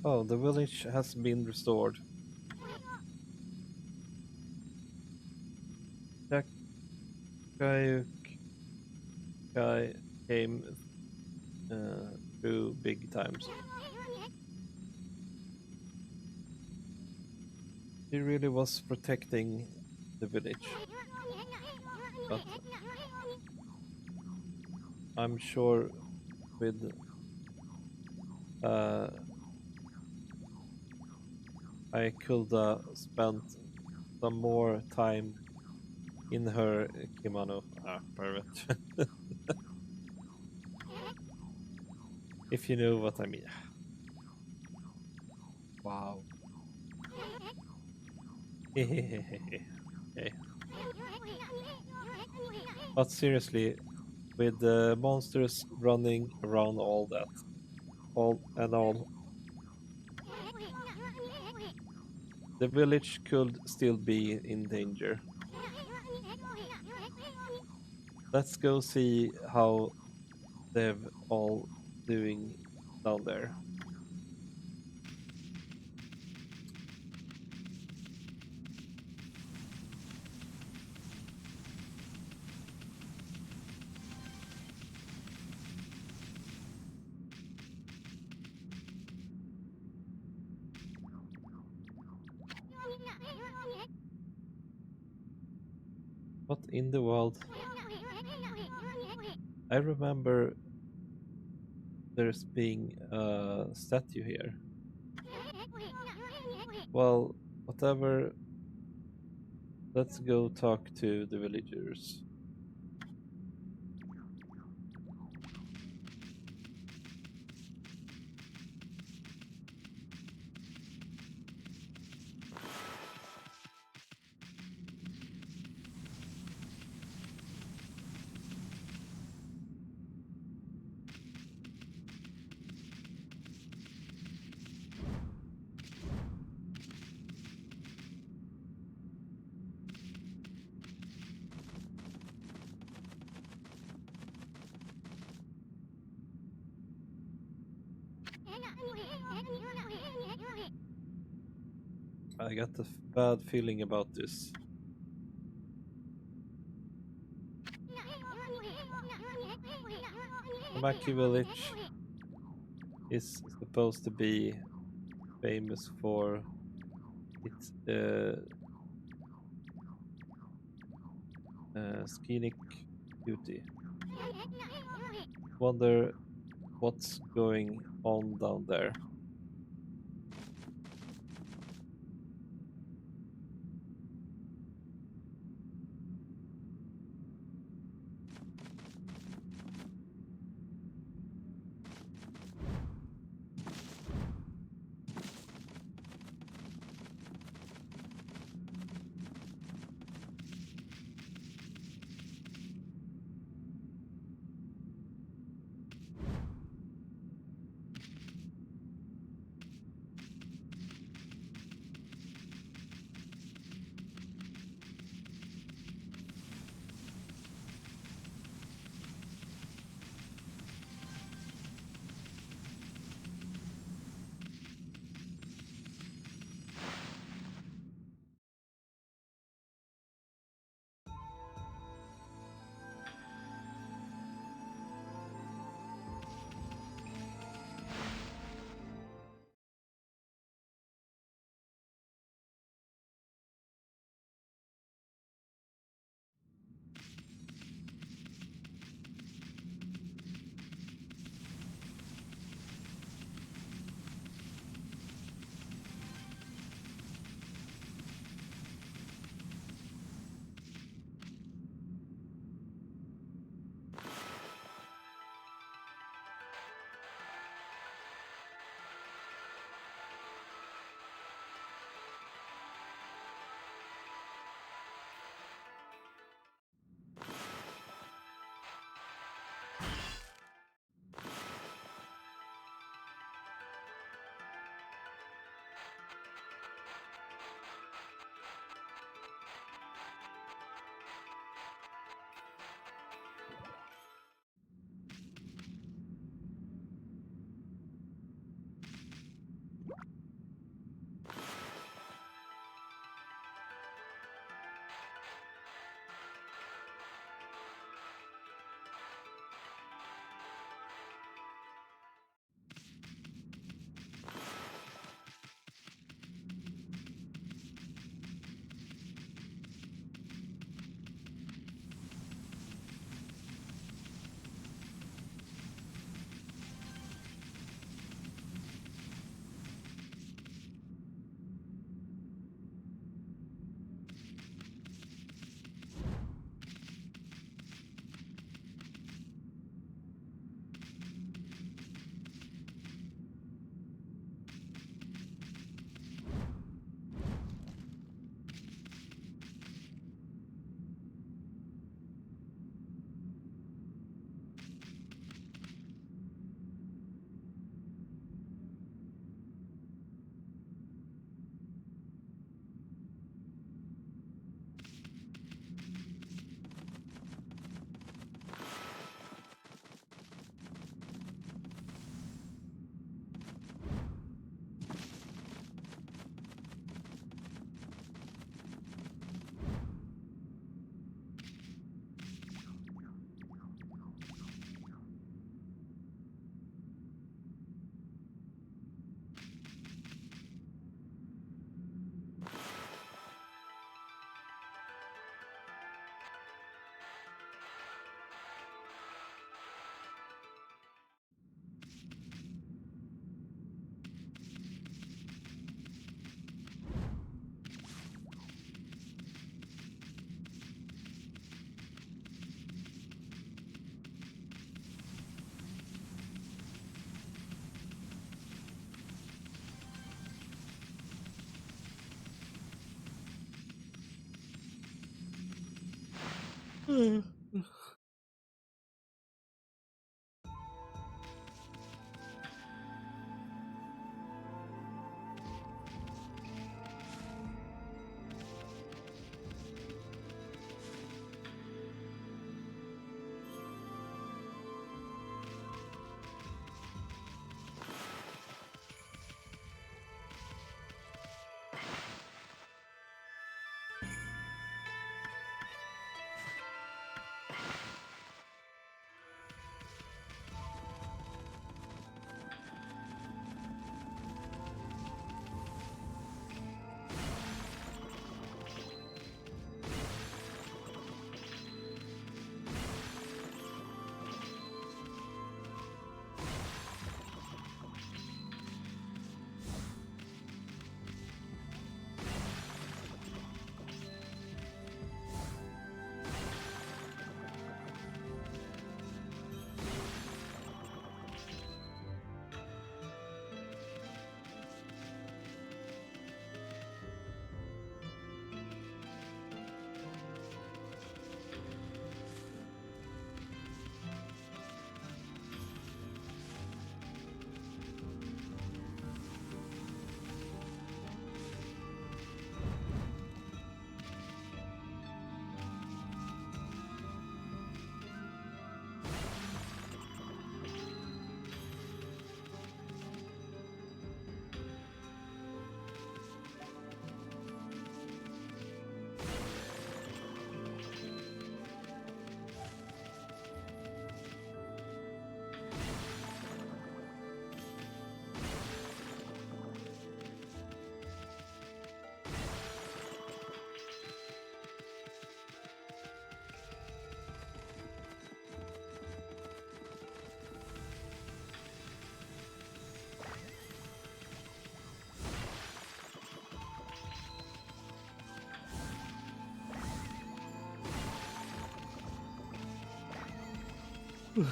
Oh, the village has been restored. Takayuki came through big times. He really was protecting the village, but I'm sure with uh, I could spent some more time in her kimono. Ah, perfect. If you know what I mean. Wow. Okay. But seriously, with the monsters running around all, the village could still be in danger. Let's go see how they've all doing down there. What in the world? I remember there's being a statue here. Well, whatever, let's go talk to the villagers. I got a bad feeling about this. Tamaki village is supposed to be famous for its scenic beauty. Wonder what's going on down there. Well,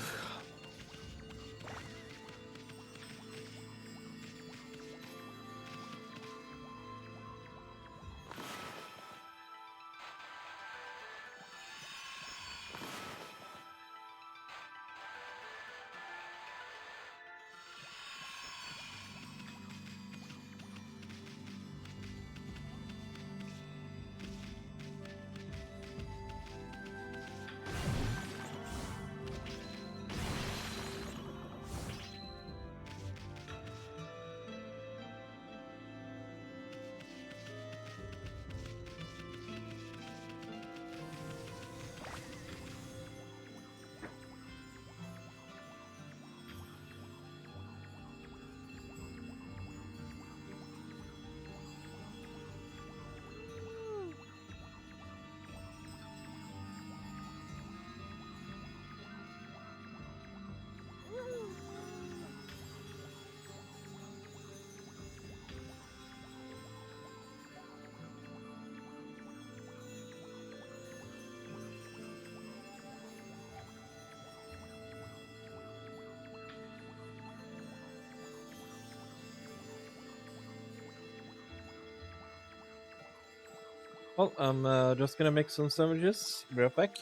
I'm just gonna make some sandwiches. Be right back.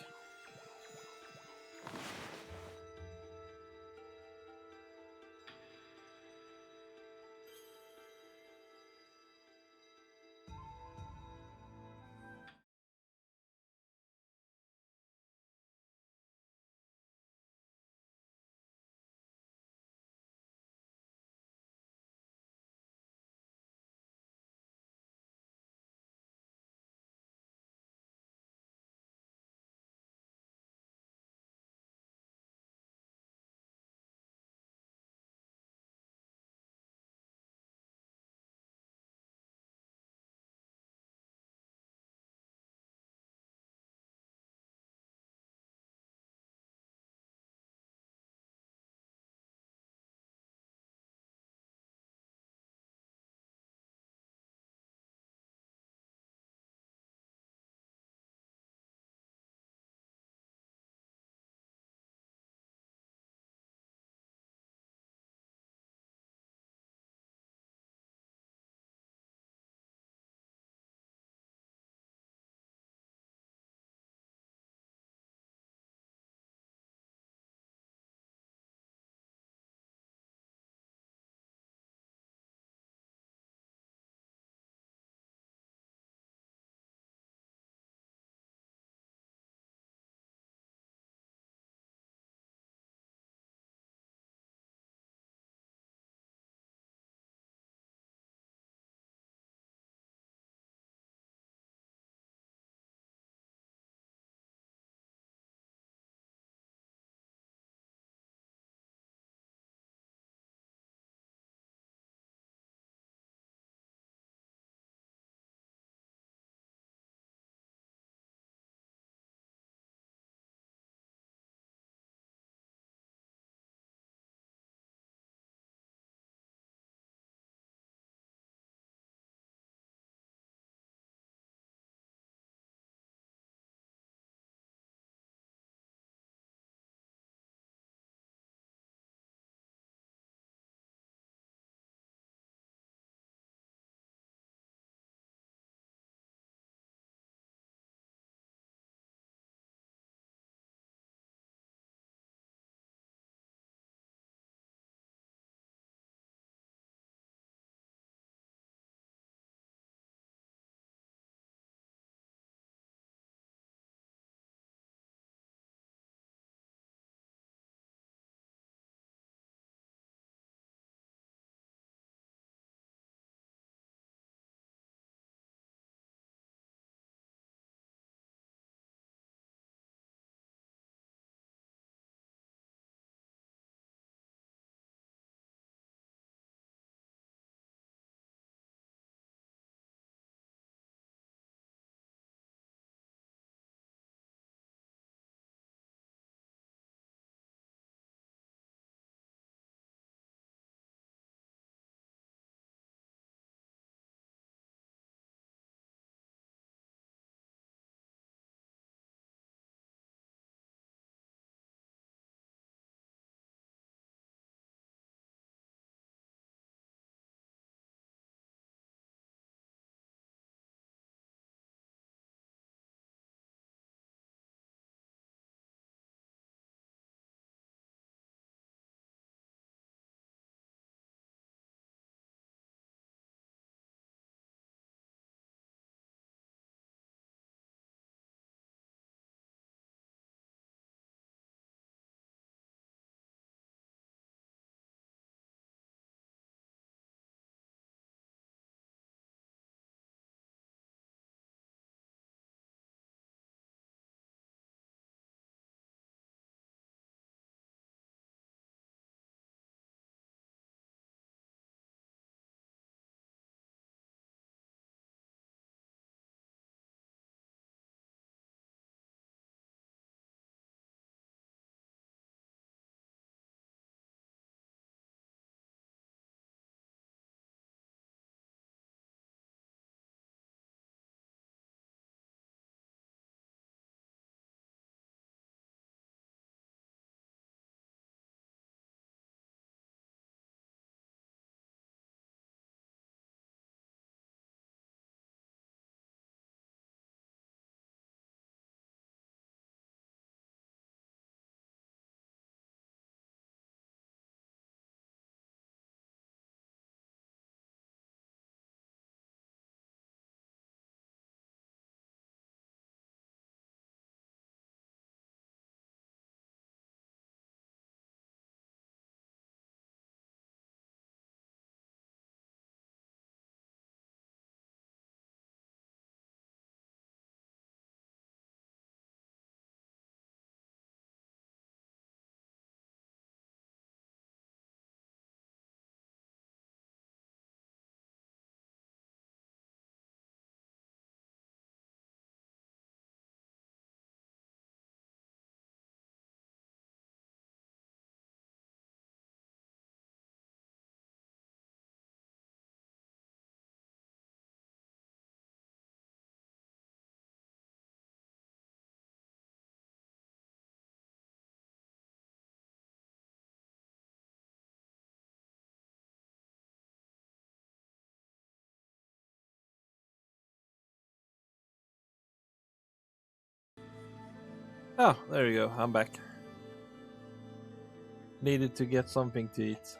Ah, there you go. I'm back. Needed to get something to eat.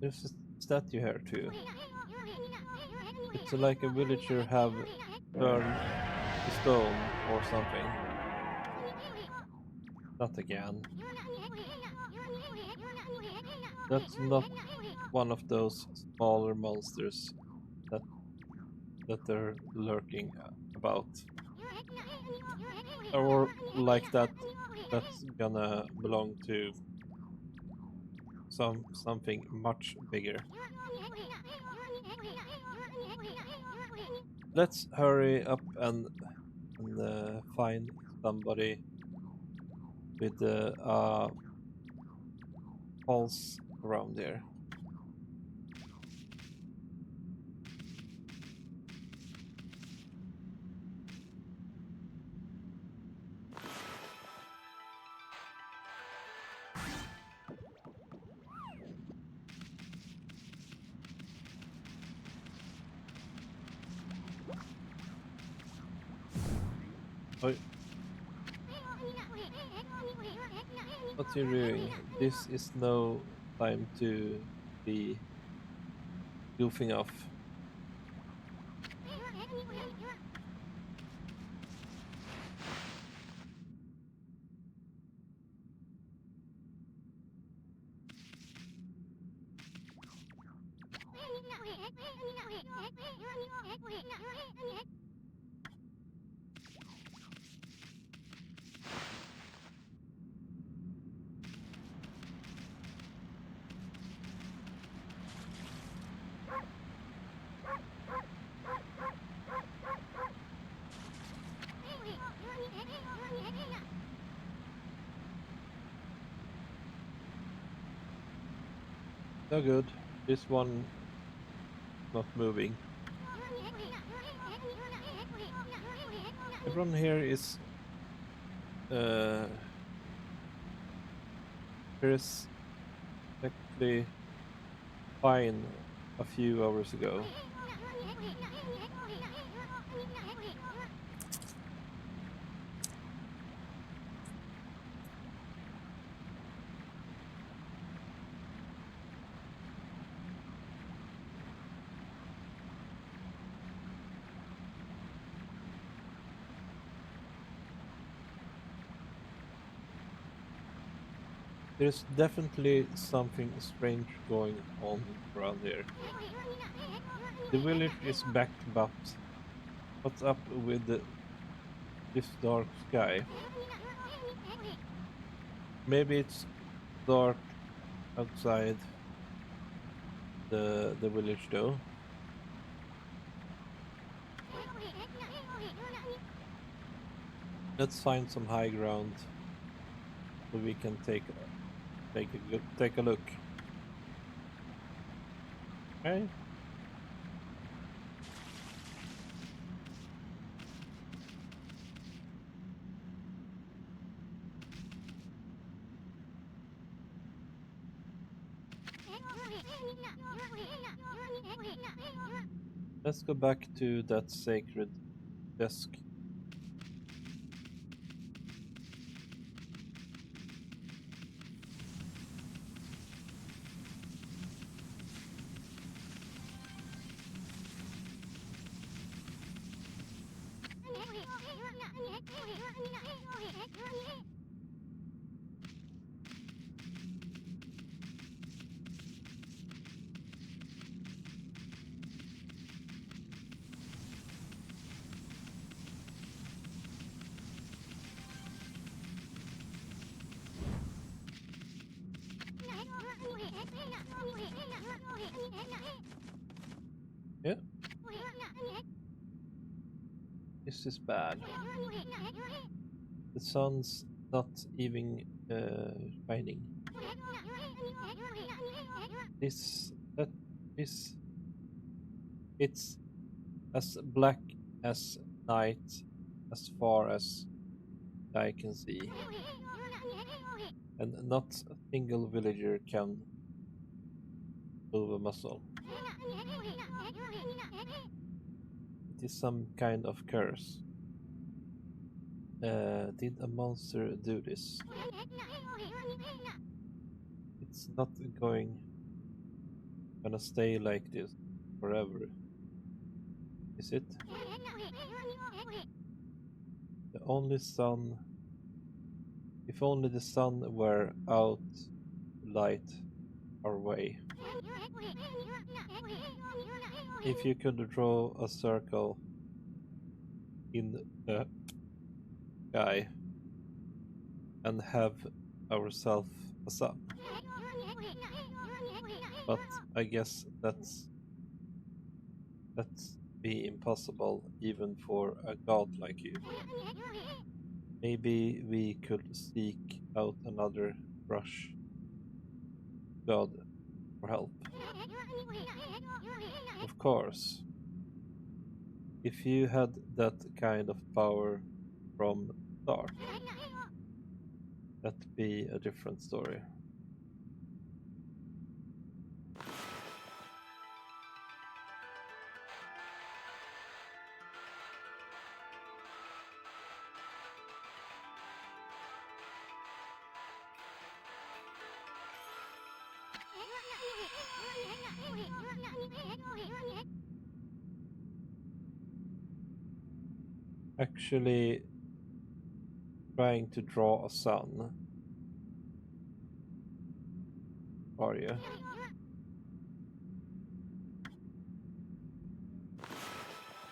There's a statue here too. It's like a villager have turned to stone or something. Not again. That's not one of those smaller monsters that they're lurking about. Or like that's gonna belong to something much bigger. Let's hurry up and find somebody with the pulse around here. Oh, what you doing? This is no time to be goofing off. No good. This one not moving. Everyone here is uh perfectly fine a few hours ago. There's definitely something strange going on around here. The village is back, but what's up with this dark sky? Maybe it's dark outside the village though. Let's find some high ground so we can take a look. Okay. Let's go back to that sacred desk. Yeah, this is bad. The sun's not even shining. This that this it's as black as night as far as I can see, and not a single villager can move a muscle. It is some kind of curse. Did a monster do this? It's not gonna stay like this forever, is it? The only sun, if only the sun were out to light our way. If you could draw a circle in the sky and have ourselves a sun. But I guess that's be impossible even for a god like you. Maybe we could seek out another brush god for help. Of course, if you had that kind of power from the start, that'd be a different story. Actually, trying to draw a sun, are you?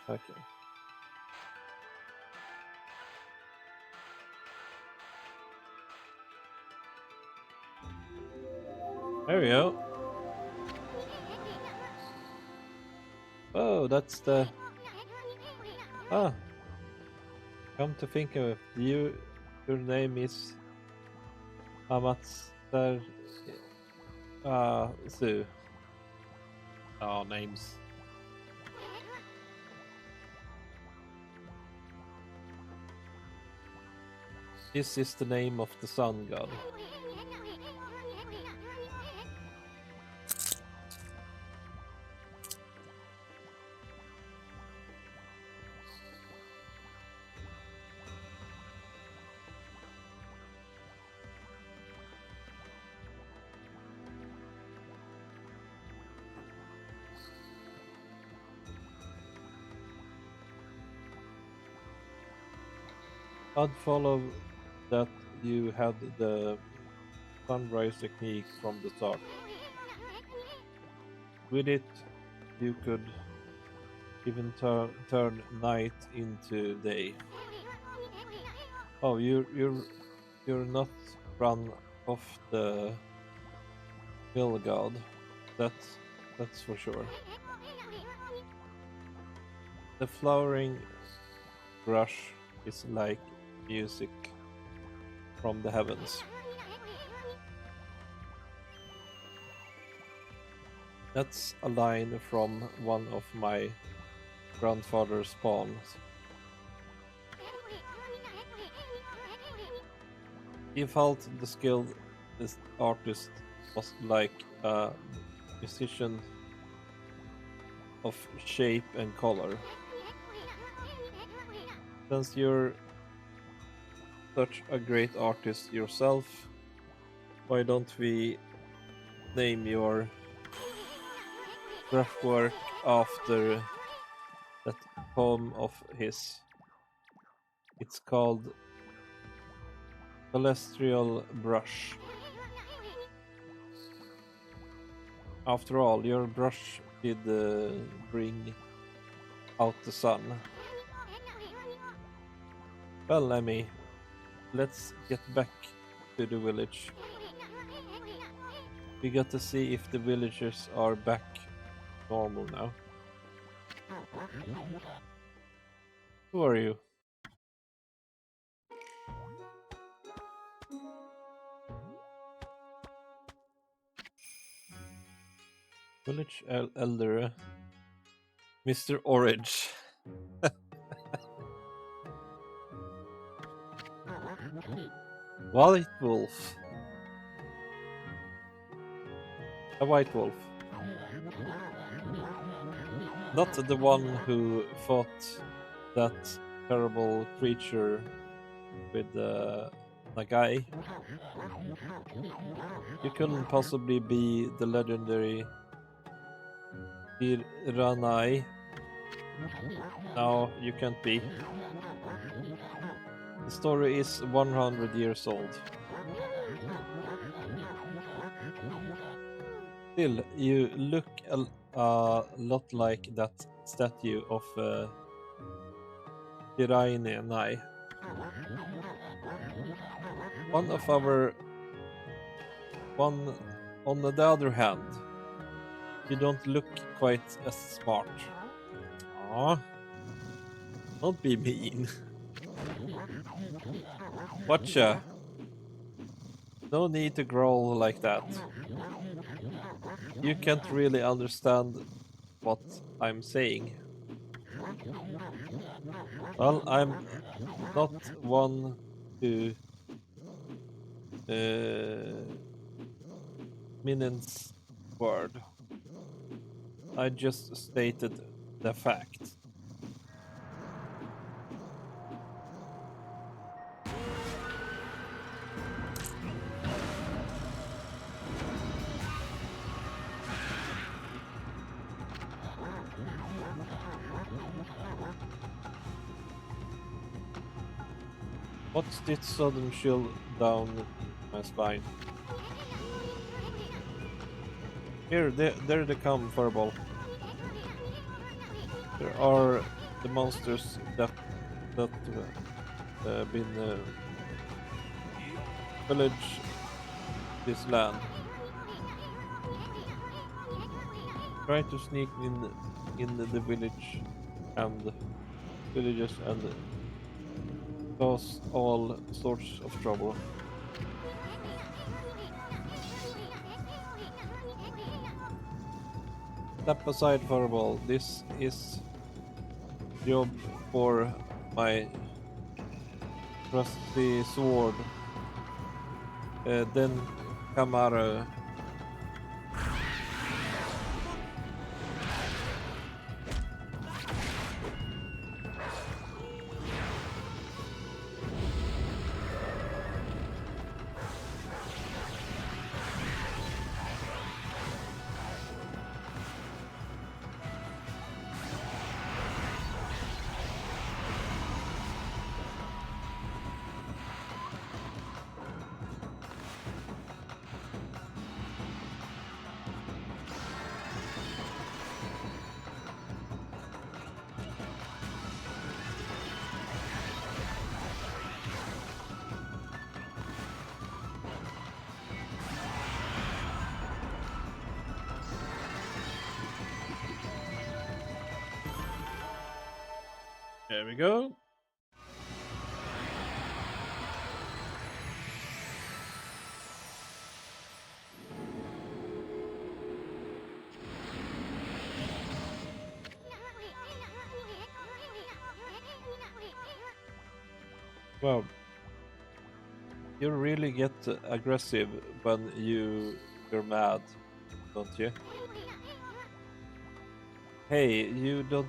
Okay. There we go. Oh, that's the. Ah, come to think of it, your name is Amatsu. Su. Oh, names. This is the name of the sun god. I'd follow that you had the sunrise technique from the start. With it, you could even turn night into day. Oh, you're not run off the mill god. That's that's for sure. The flowering brush is like music from the heavens. That's a line from one of my grandfather's poems. He felt the skilled artist was like a musician of shape and color. Since you're such a great artist yourself, why don't we name your brushwork after that poem of his? It's called Celestial Brush. After all, your brush did bring out the sun. Well, Emmy, let's get back to the village. We got to see if the villagers are back normal now. Who are you? Village elder, Mr. Orange. White wolf. A white wolf. Not the one who fought that terrible creature with Nagai. You couldn't possibly be the legendary Iranai. No, you can't be. The story is 100 years old. Still, you look a lot like that statue of Iranai. One of our... One... On the other hand, you don't look quite as smart. Aww. Don't be mean. Watcha. No need to growl like that. You can't really understand what I'm saying. Well, I'm not one to mince word. I just stated the fact. What's this sudden chill down my spine? Here, there they come, Furball. There are the monsters that been pillage this land. Try to sneak in the village and villages and cause all sorts of trouble. Step aside, Furball. This is job for my trusty sword. Then Camaro. There we go. Well, you really get aggressive when you're mad, don't you? Hey, you don't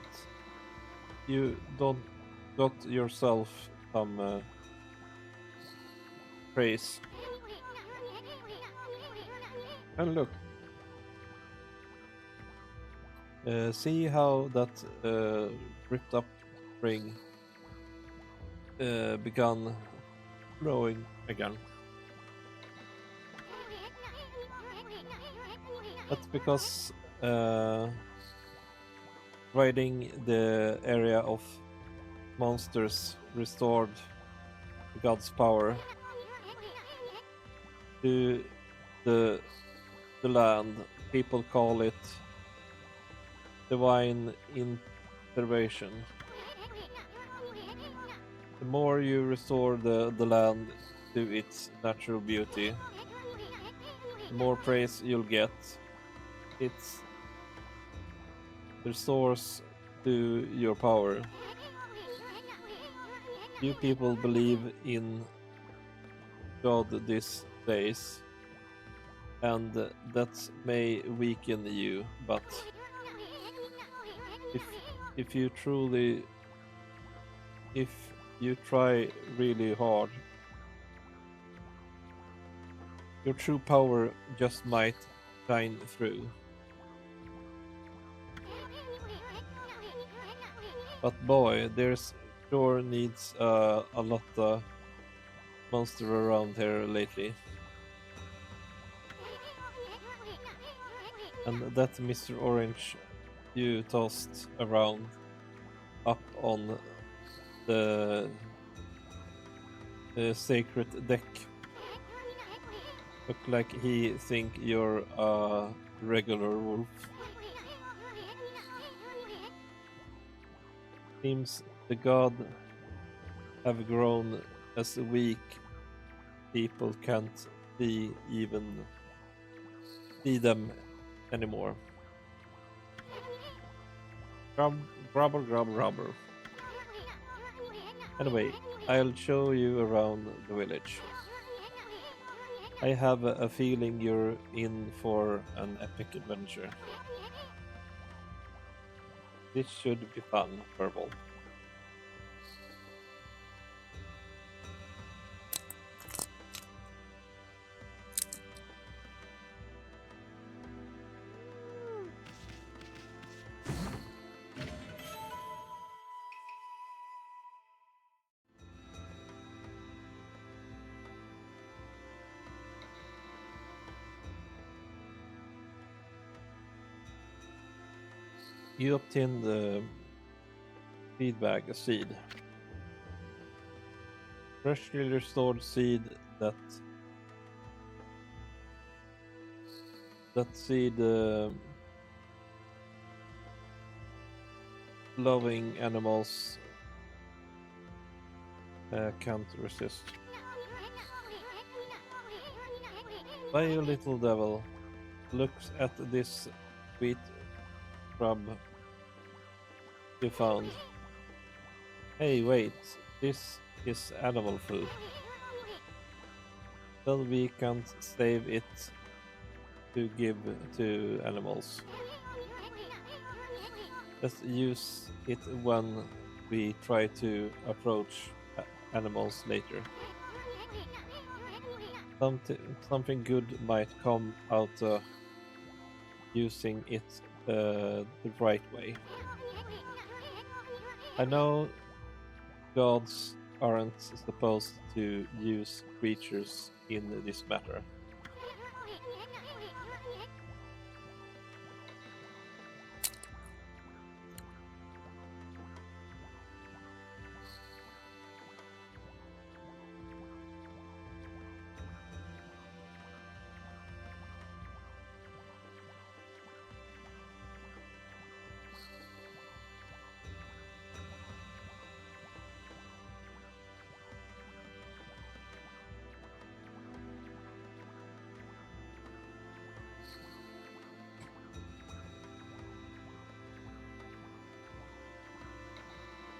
got yourself some praise. And look, see how that ripped up spring began flowing again. That's because riding the area of monsters restored God's power to the the land. People call it divine intervention. The more you restore the land to its natural beauty, the more praise you'll get. It's the source to your power. Few people believe in God these days, and that may weaken you, but if if you truly if you try really hard, your true power just might shine through. But boy, there's sure needs a lot of monster around here lately. And that Mr. Orange you tossed around up on the sacred deck look like he think you're a regular wolf. Seems the god have grown as weak people can't even see them anymore. Grub, grubber, grub, grubber. Anyway, I'll show you around the village. I have a feeling you're in for an epic adventure. This should be fun, Purple. You obtain the feedback seed. Freshly restored seed that seed loving animals can't resist. Bye, you little devil. Looks at this sweet shrub you found. Hey, wait. This is animal food. Well, we can't save it to give to animals. Let's use it when we try to approach animals later. Something good might come out using it the right way. I know gods aren't supposed to use creatures in this matter.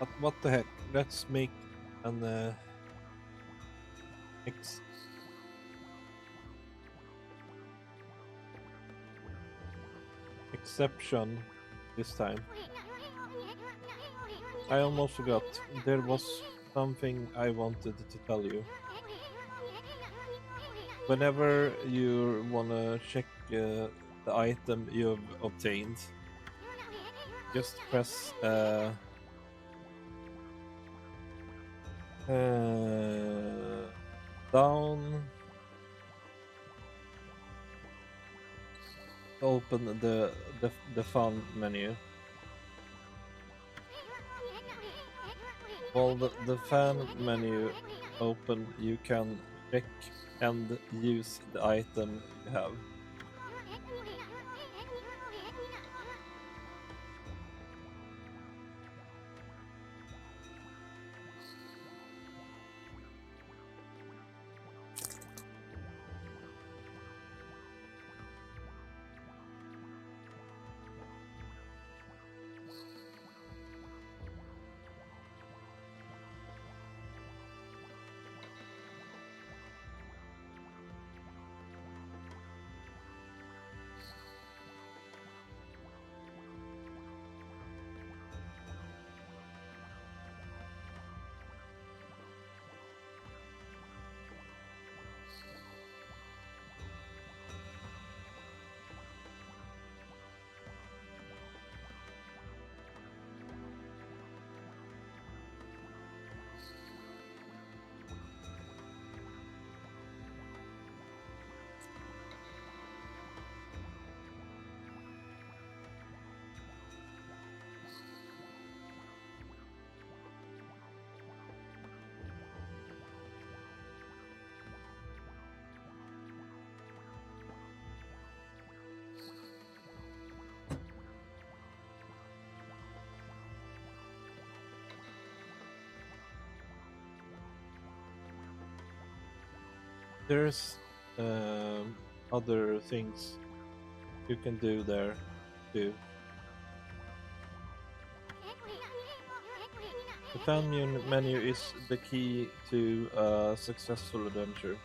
But what the heck? Let's make an ex exception this time. I almost forgot. There was something I wanted to tell you. Whenever you wanna check the item you've obtained, just press down, open the fun menu. While the fan menu open, you can check and use the item you have. There's other things you can do there too. The fan menu is the key to a successful adventure.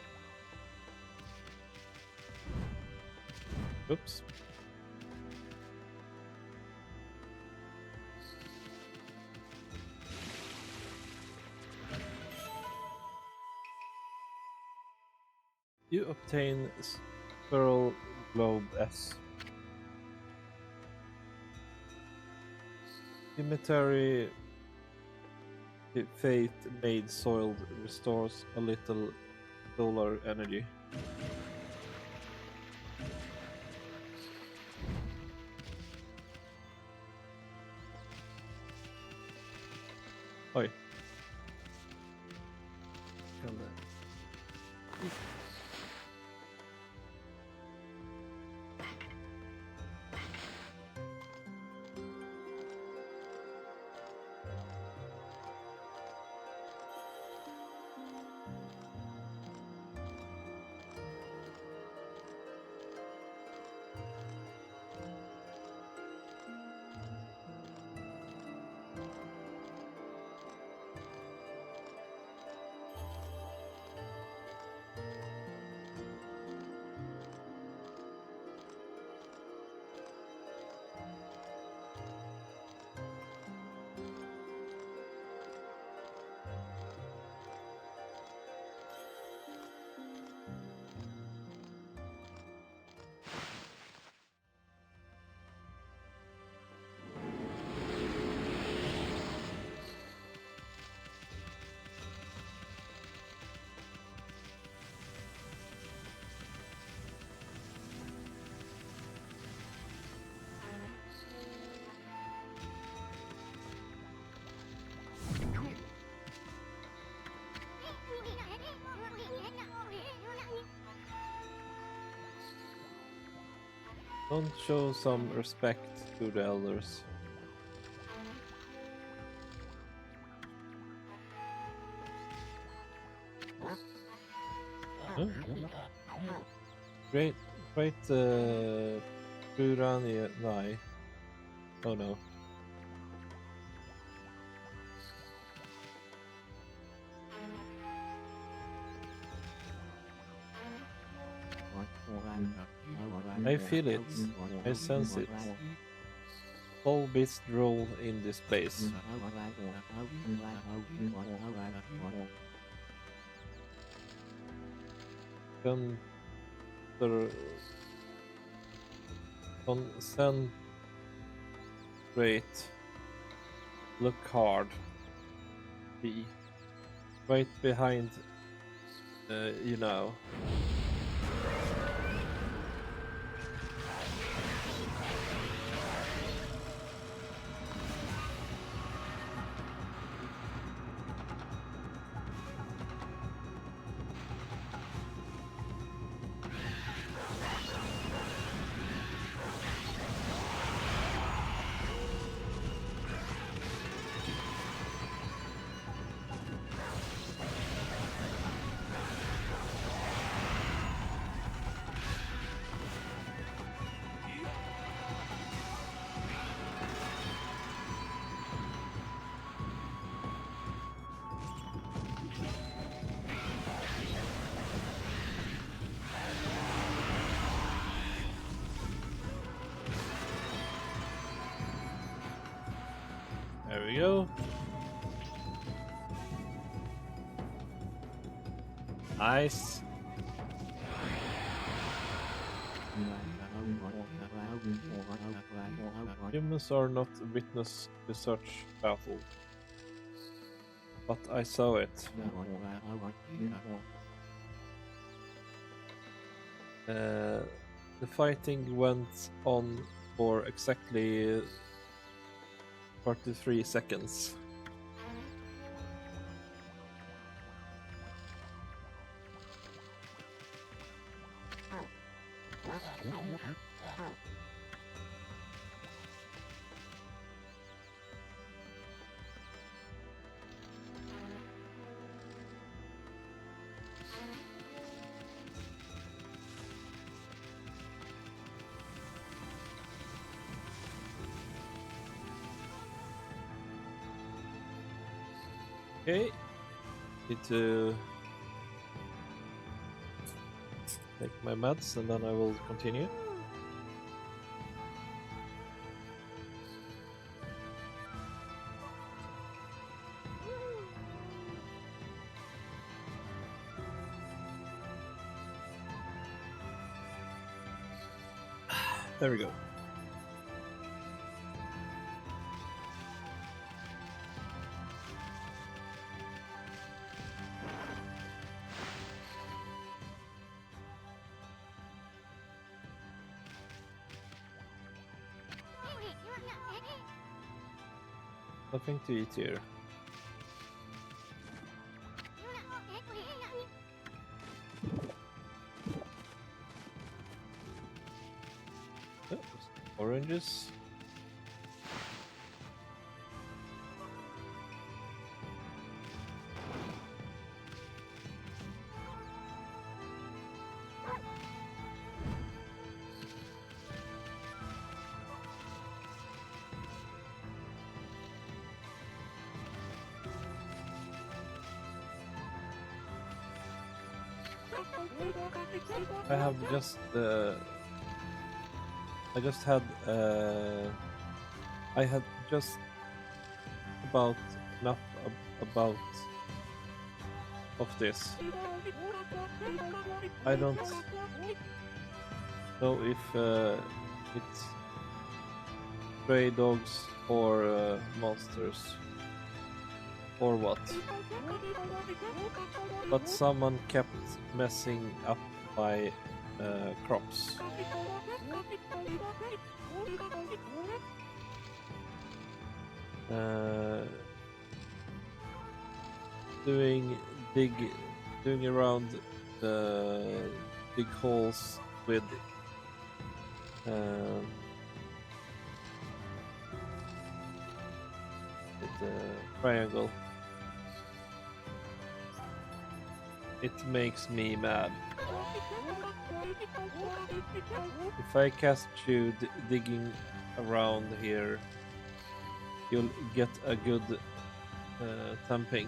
Oops. You obtain Squirrel Globe S. Cemetery Faith Made Soiled restores a little solar energy. Oj. Kan det. Don't show some respect to the elders. Huh? Great, Purani Nai. Oh no. I feel it. I sense it. All beats roll in this place. Con- Concentrate. Look hard. Be right behind you now. There we go. Nice. Humans are not witness to such battle, but I saw it. The fighting went on for exactly 43 seconds. Okay, need to take my meds and then I will continue. There we go. Nothing to eat here. Oh, oranges. I have just I just had I had just about enough about of this. I don't know if it's stray dogs or monsters or what, but someone kept messing up my crops. Uh, doing dig doing around the big holes with um, the triangle. It makes me mad. If I catch you digging around here, you'll get a good thumping.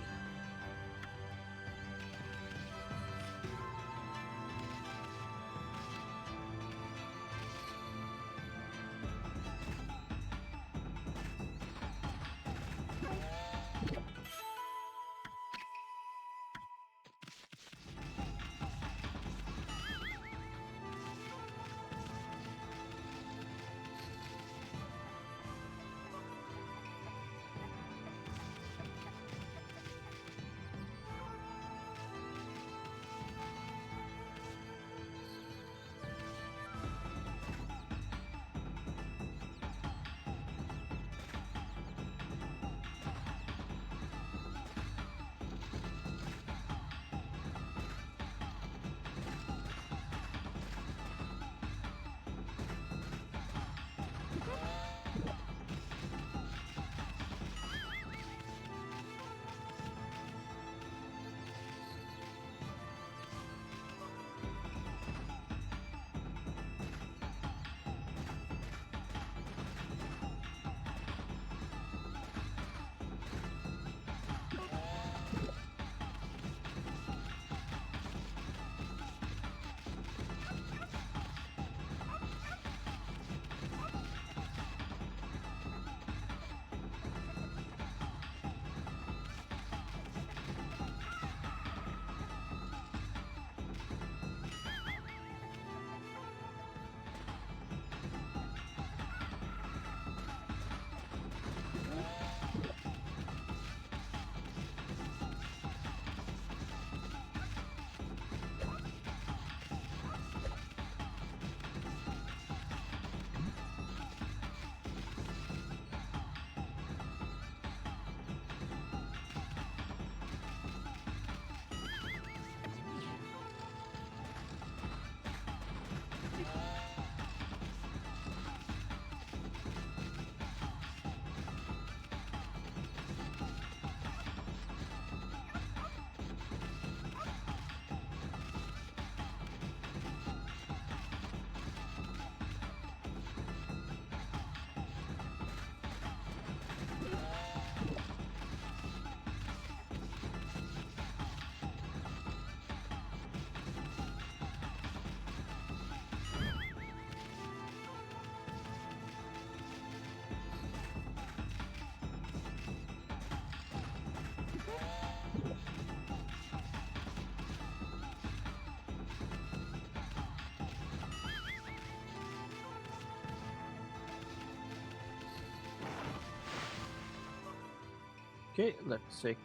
Okay, let's check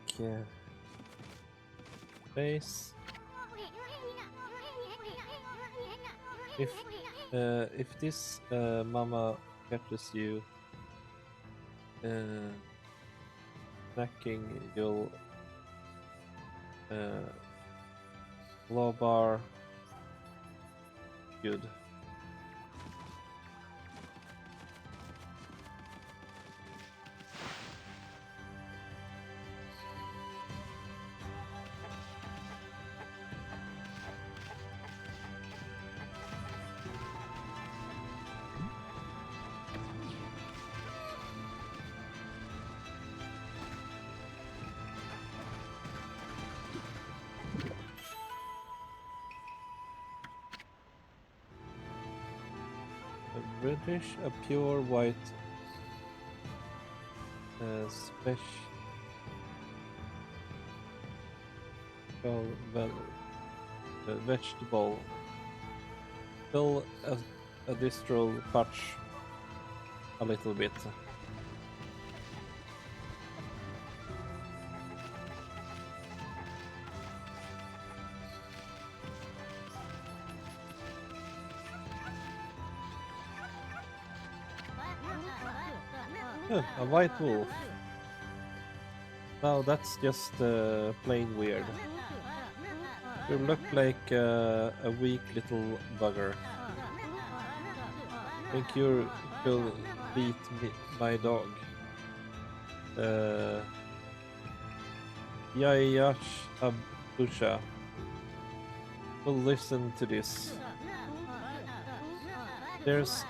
base. If this mama catches you snacking, you'll low bar good. A British, a pure white special vegetable. Fill a distro patch a little bit. A white wolf. Now that's just plain weird. You look like a weak little bugger. Think you could beat my dog. Yayash Abusha. Well, listen to this. There's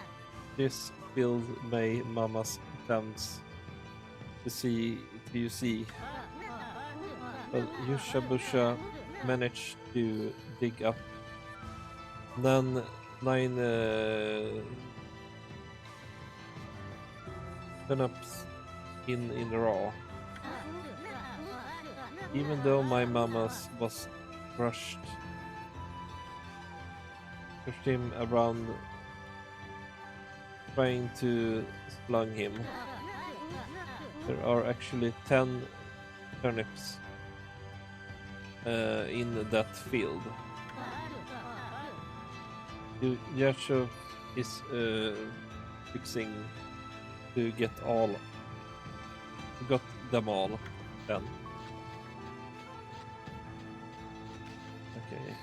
this filled my mama's attempts to you see. But Yushabusha managed to dig up nine turnips in raw. Even though my mama's was crushed him around trying to slung him. There are actually 10 turnips in that field. Yashov is fixing to got them all then. Okay.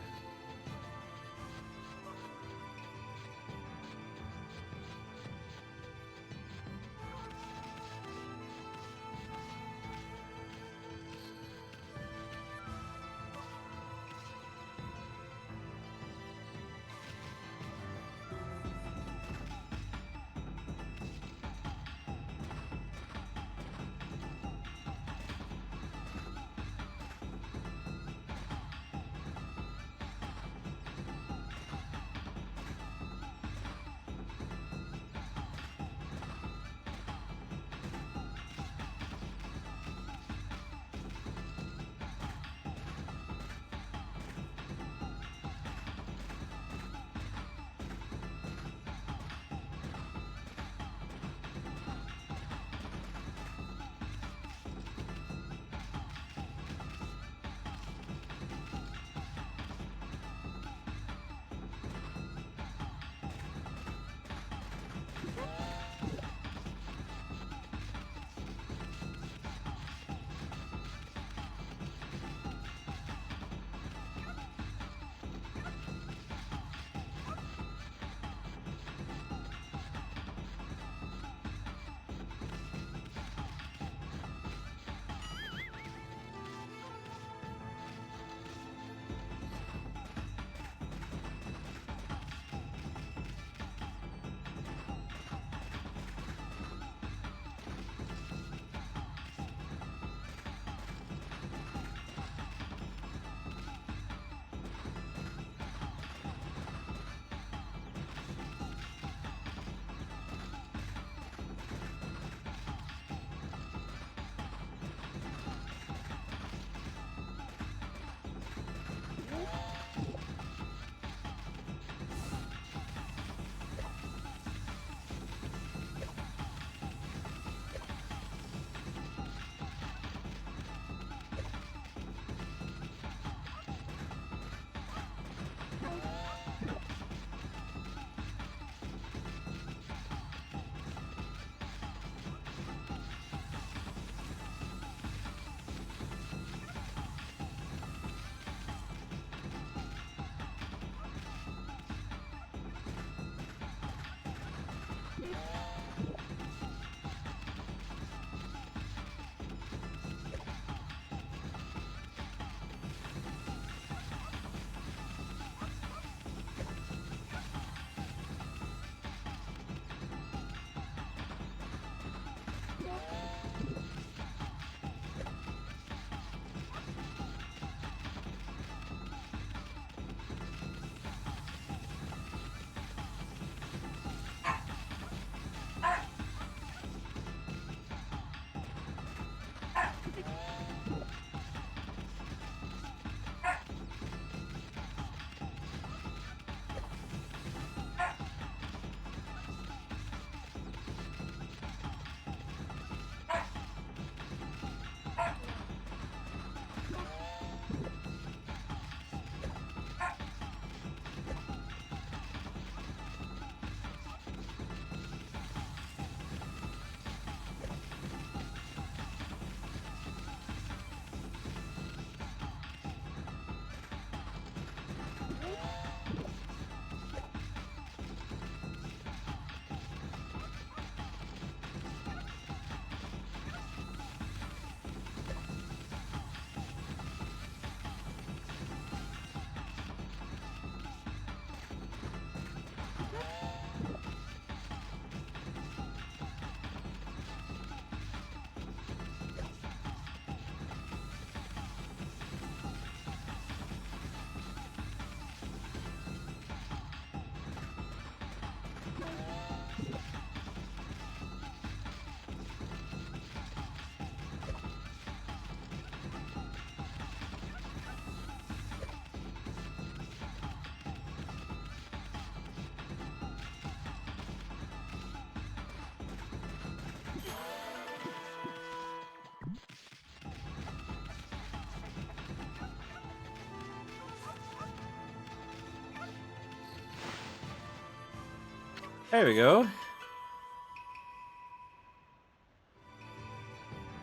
There we go.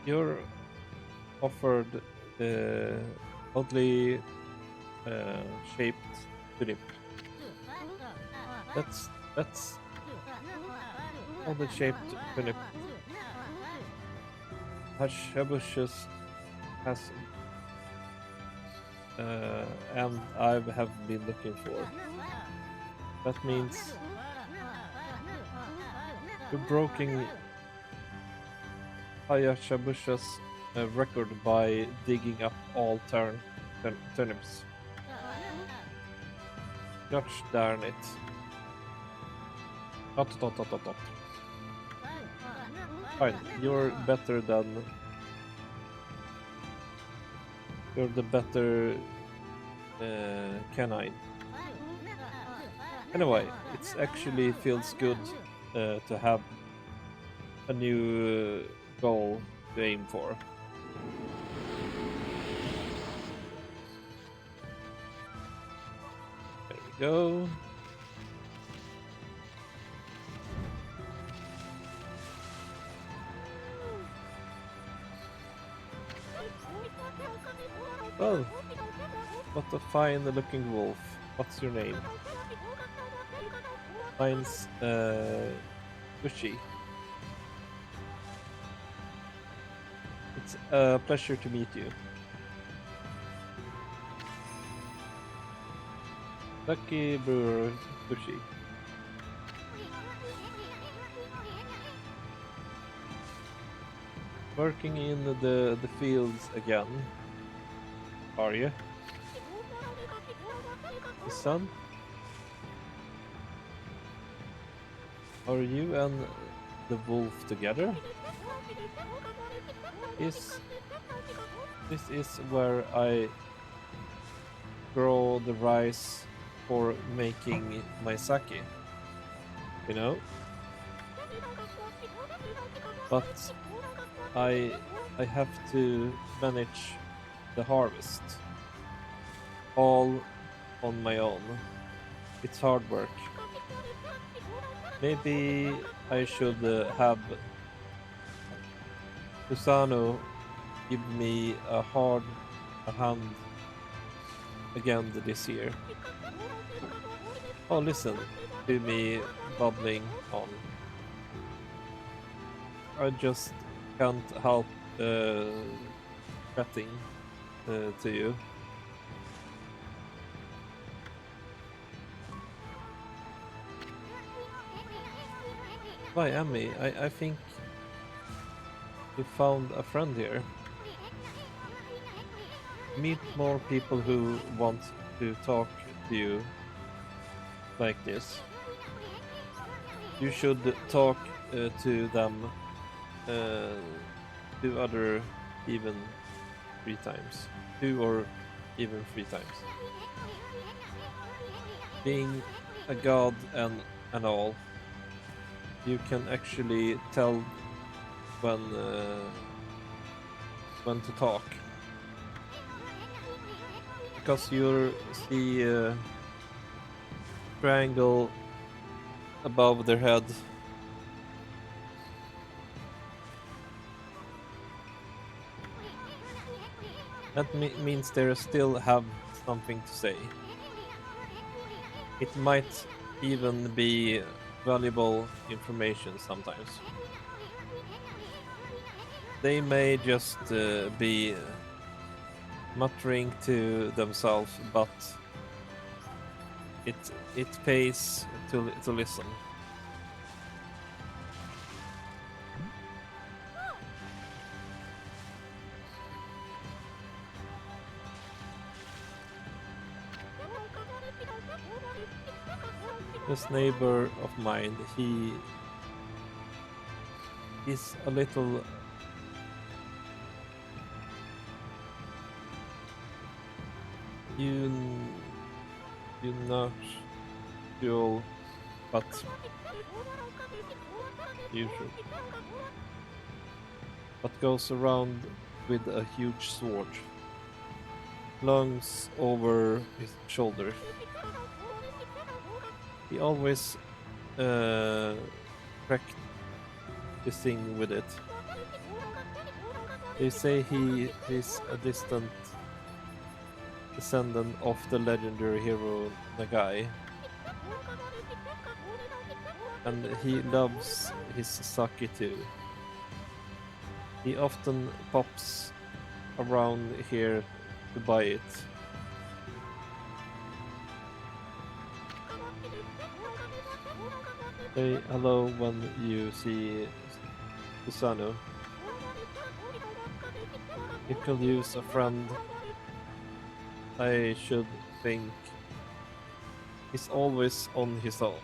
You're offered the oddly shaped tulip. That's oddly shaped tulip. Hashabushes has and I have been looking for. That means you're breaking Hayashabusha's record by digging up all turnips. Gosh darn it. Dot. Fine, you're the better canine. Anyway, it actually feels good to have a new goal to aim for. There we go. Well, what a fine looking wolf. What's your name? Mine's Bushy. It's a pleasure to meet you. Lucky Brewer Bushy. Working in the fields again. Are you? The son? Are you and the wolf together? This is where I grow the rice for making my sake, you know? But I I have to manage the harvest all on my own. It's hard work. Maybe I should have Susano give me a hand again this year. Oh, listen to me bubbling on. I just can't help chatting to you. Why, Emmy? I think you found a friend here. Meet more people who want to talk to you like this. You should talk to them uh, two other even 3 times. 2 or even 3 times. Being a god and all, you can actually tell when to talk. Because you see triangle above their head. That means they still have something to say. It might even be valuable information sometimes. They may just be muttering to themselves, but it pays to listen. This neighbor of mine, he's a little un, unusual, but usual. But goes around with a huge sword, lungs over his shoulder. He always uh, practicing with it. They say he is a distant descendant of the legendary hero Nagai, and he loves his sake too. He often pops around here to buy it. Say hello when you see Susano. He could use a friend. I should think he's always on his own.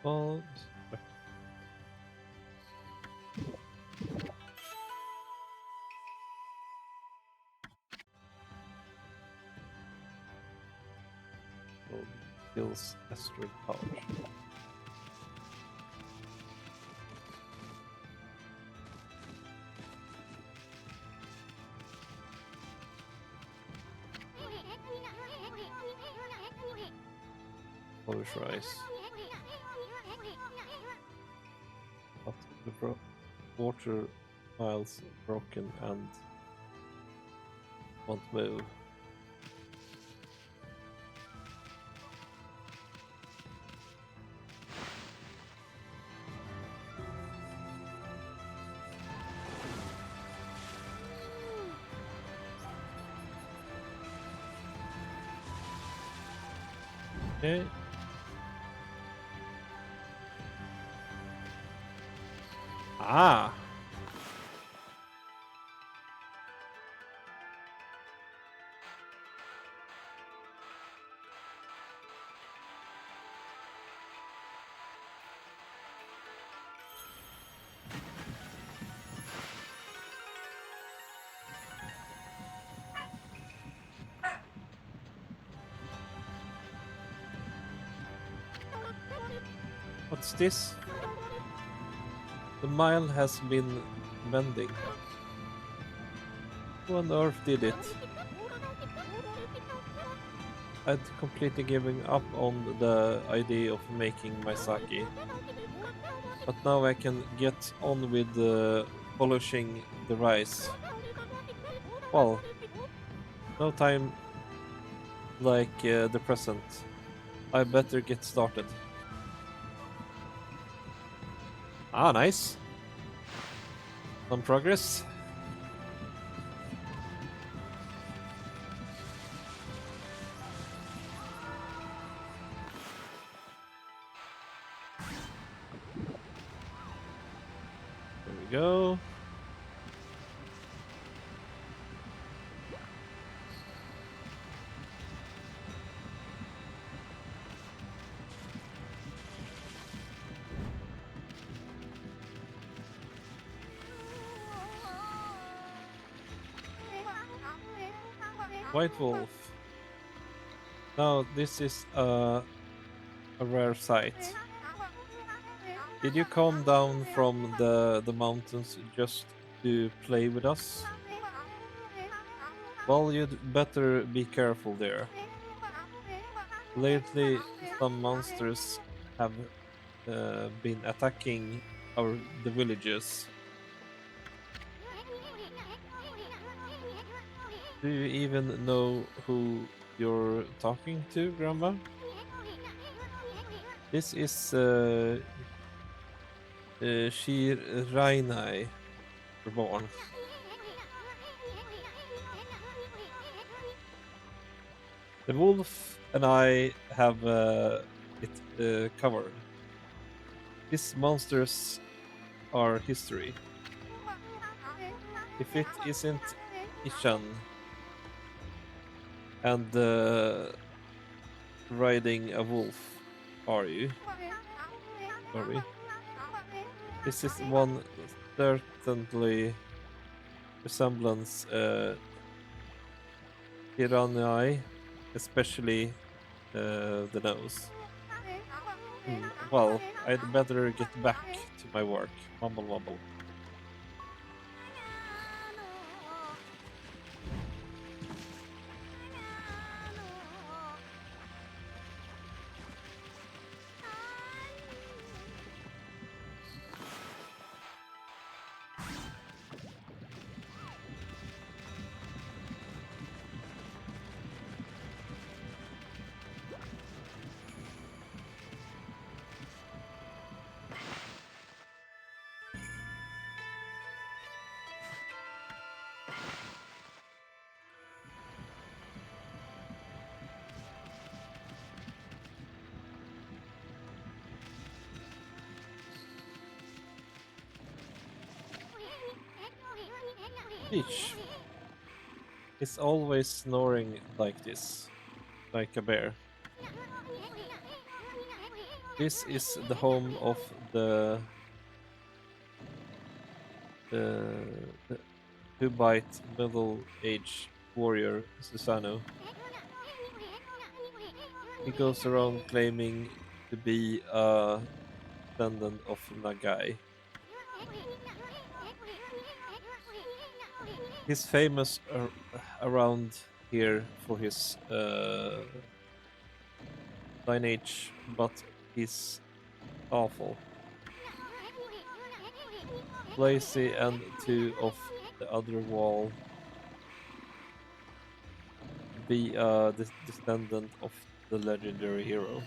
Well, kills asteroid power. Polish rice. But the water miles broken and won't move. Okay. Ah! What's this? The mile has been bending. Who on earth did it? I'd completely given up on the idea of making my sake, but now I can get on with polishing the rice. Well, no time like the present. I better get started. Ah, nice. Some progress. There we go. White wolf. Now this is a rare sight. Did you come down from the mountains just to play with us? Well, you'd better be careful there. Lately, some monsters have been attacking the villages. Do you even know who you're talking to, Grandma? This is Shir Rainai reborn. The wolf and I have it covered. These monsters are history. If it isn't Ishan and riding a wolf, are you? Sorry. This is one certainly resemblance Irani, especially the nose. Well, I'd better get back to my work. Mumble, mumble. Each is always snoring like this, like a bear. This is the home of the Hubite middle-aged warrior Susano. He goes around claiming to be a descendant of Nagai. He's famous around here for his lineage, but he's awful. Lazy and two of the other wall be a descendant of the legendary hero.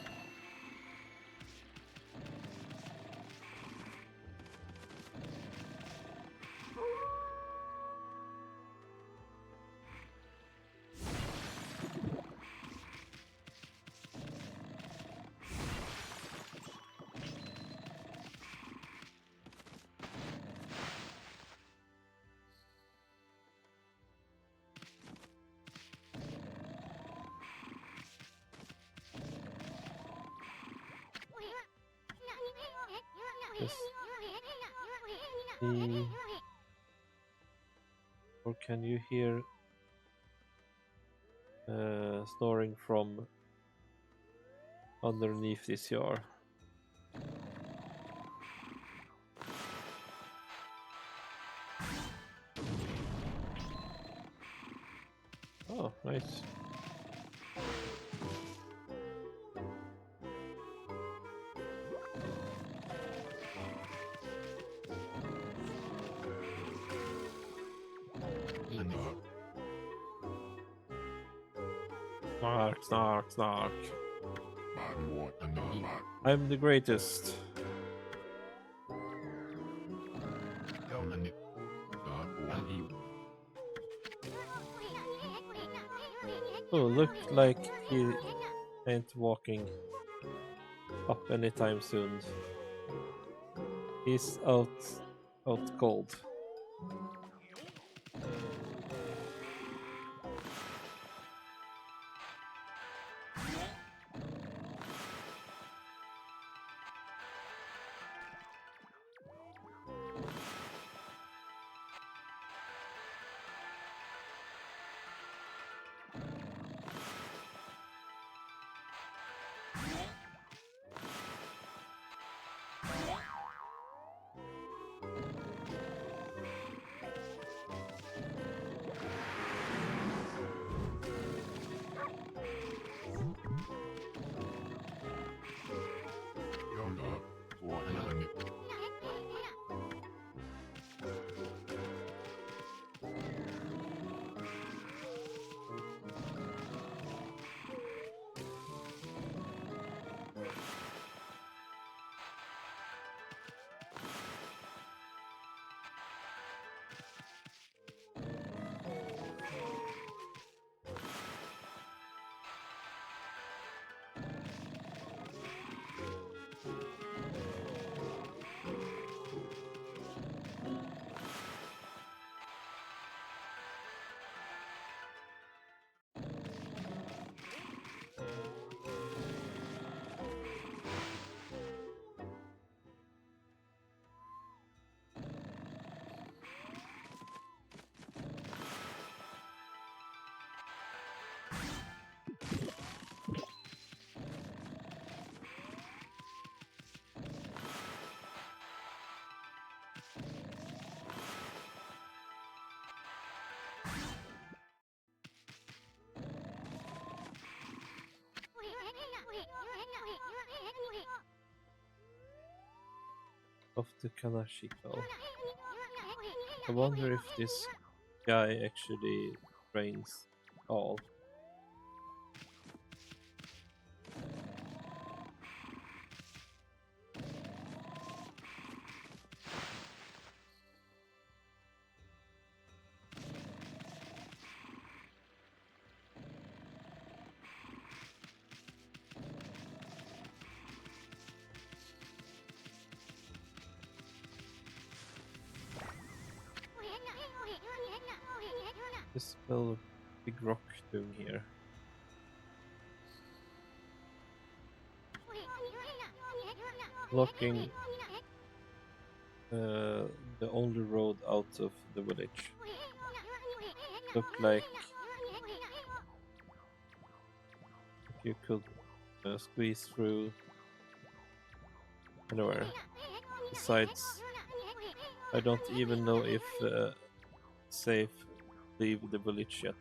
Yes. Or can you hear snoring from underneath this yard? Oh, nice. Snark, snark, snark. I'm the greatest. Oh, look like he ain't walking up anytime soon. He's out cold. of the Kanashikal. I wonder if this guy actually trains all. This little big rock doing here. Blocking the only road out of the village. Look like you could squeeze through anywhere. Besides, I don't even know if safe leave the village yet.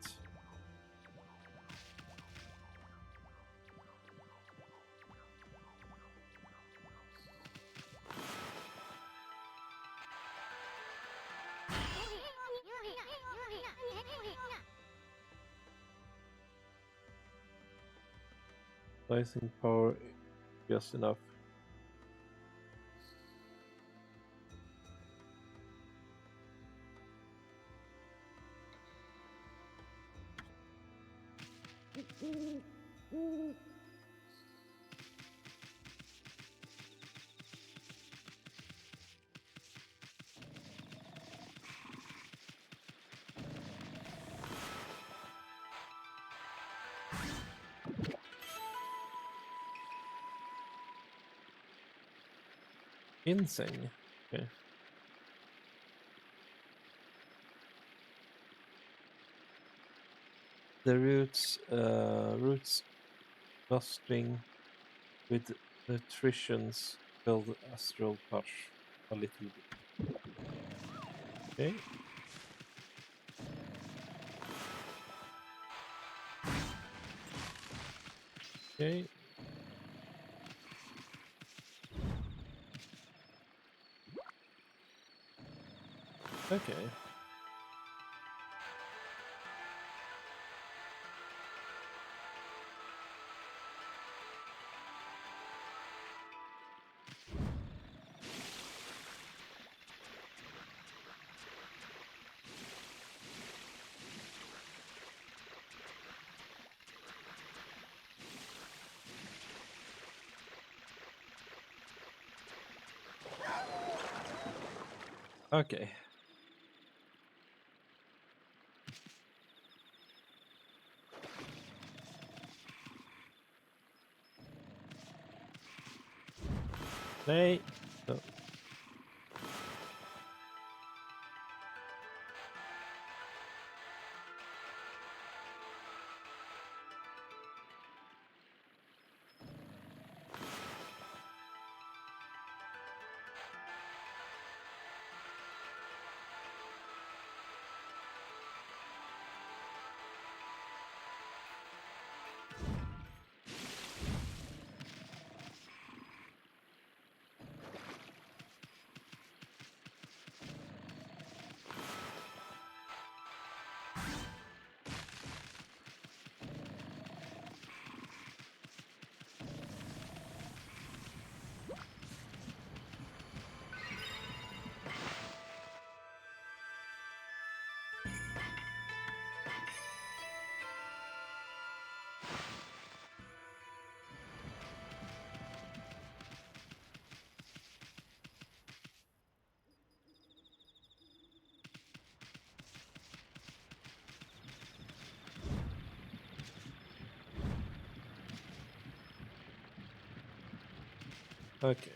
Slicing power just enough. Insane. Okay. The roots clustering with nutritions build astral touch a little bit. Okay. Okay. Okay. Okay. Play. No. Okay.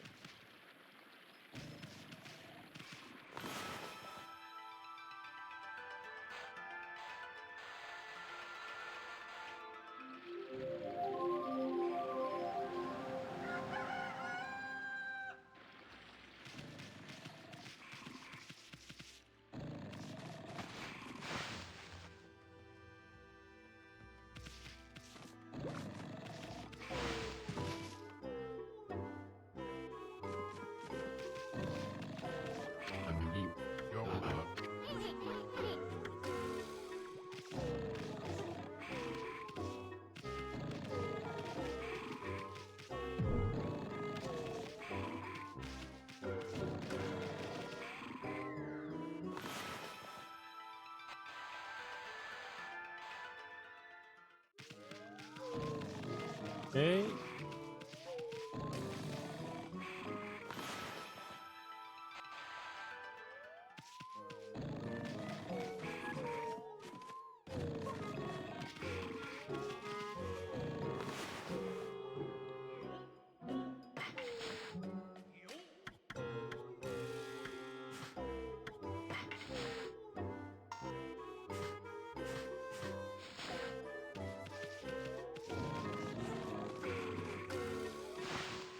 Okay.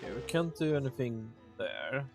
Okay, we can't do anything there.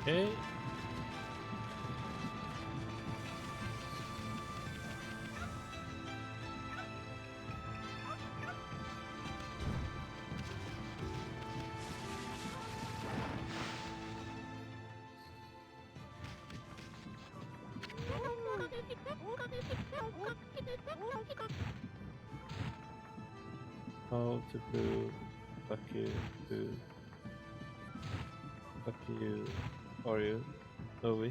Okay. How to prove lucky to lucky you are you, Noe?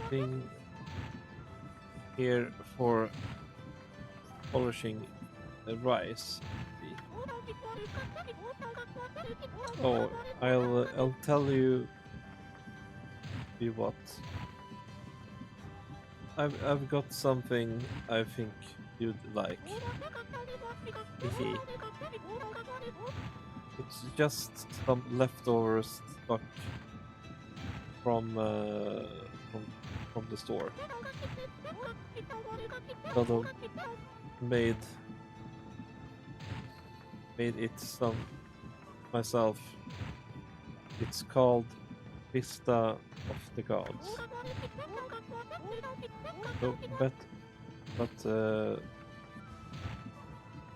Being here for polishing the rice. Maybe. Oh, I'll tell you be what. I've got something I think you'd like. Hehe. It's just some leftover stock from from from the store. Sort of made made it some myself. It's called Vista of the Gods. So, but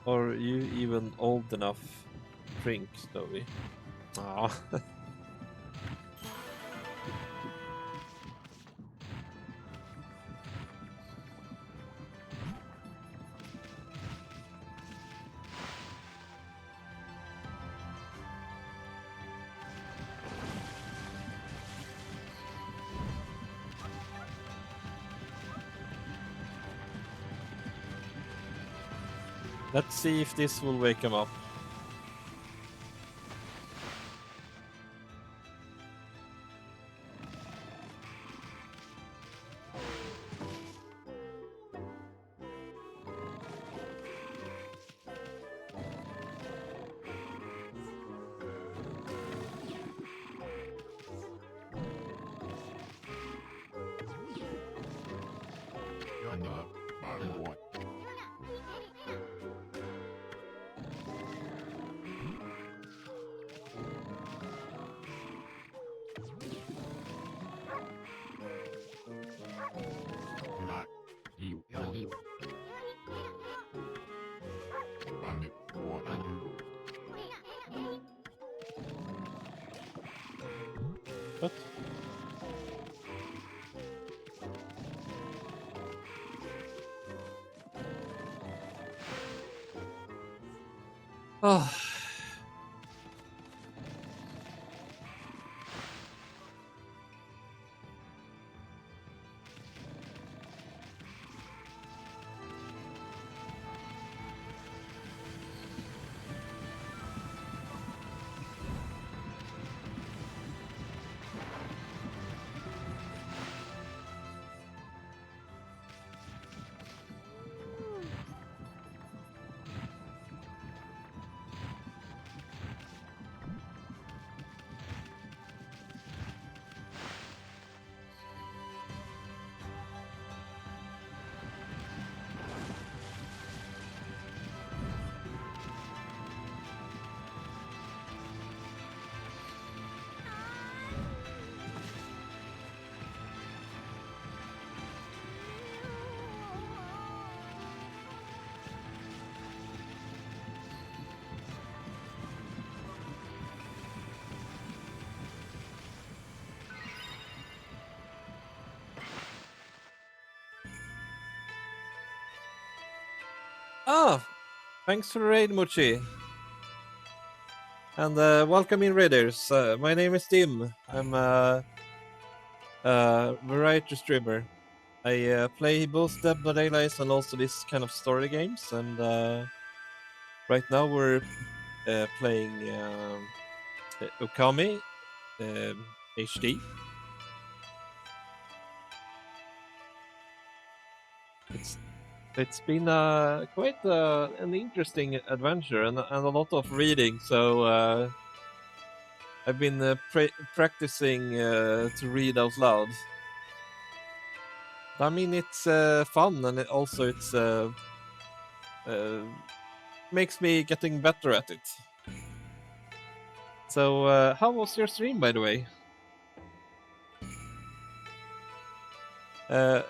Or you even old enough to drink, Snowy? Aw. Let's see if this will wake him up. What? Oh. Ah, thanks for the raid, Muchi. And welcome in, raiders. My name is Tim. I'm a variety streamer. I play both Dead by Daylight and also this kind of story games. And right now we're playing Okami HD. It's been quite an interesting adventure and a lot of reading. So I've been practicing to read out loud. I mean, it's fun and it's uh, makes me getting better at it. So, how was your stream, by the way?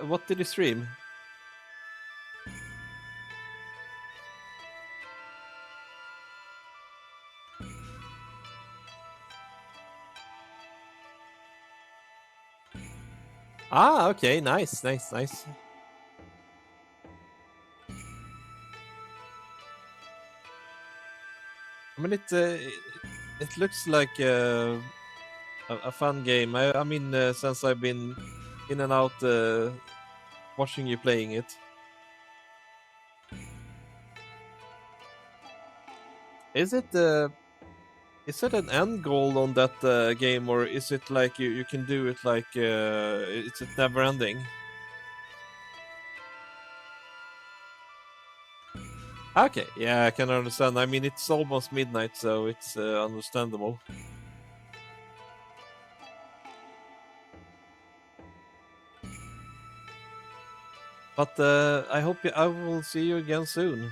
What did you stream? Ah, okay, nice, nice, nice. I mean, it looks like a fun game. I mean, since I've been in and out watching you playing it. Is it is it an end goal on that game, or is it like you can do it like it's never ending? Okay, yeah, I can understand. I mean, it's almost midnight, so it's understandable. But I hope I will see you again soon.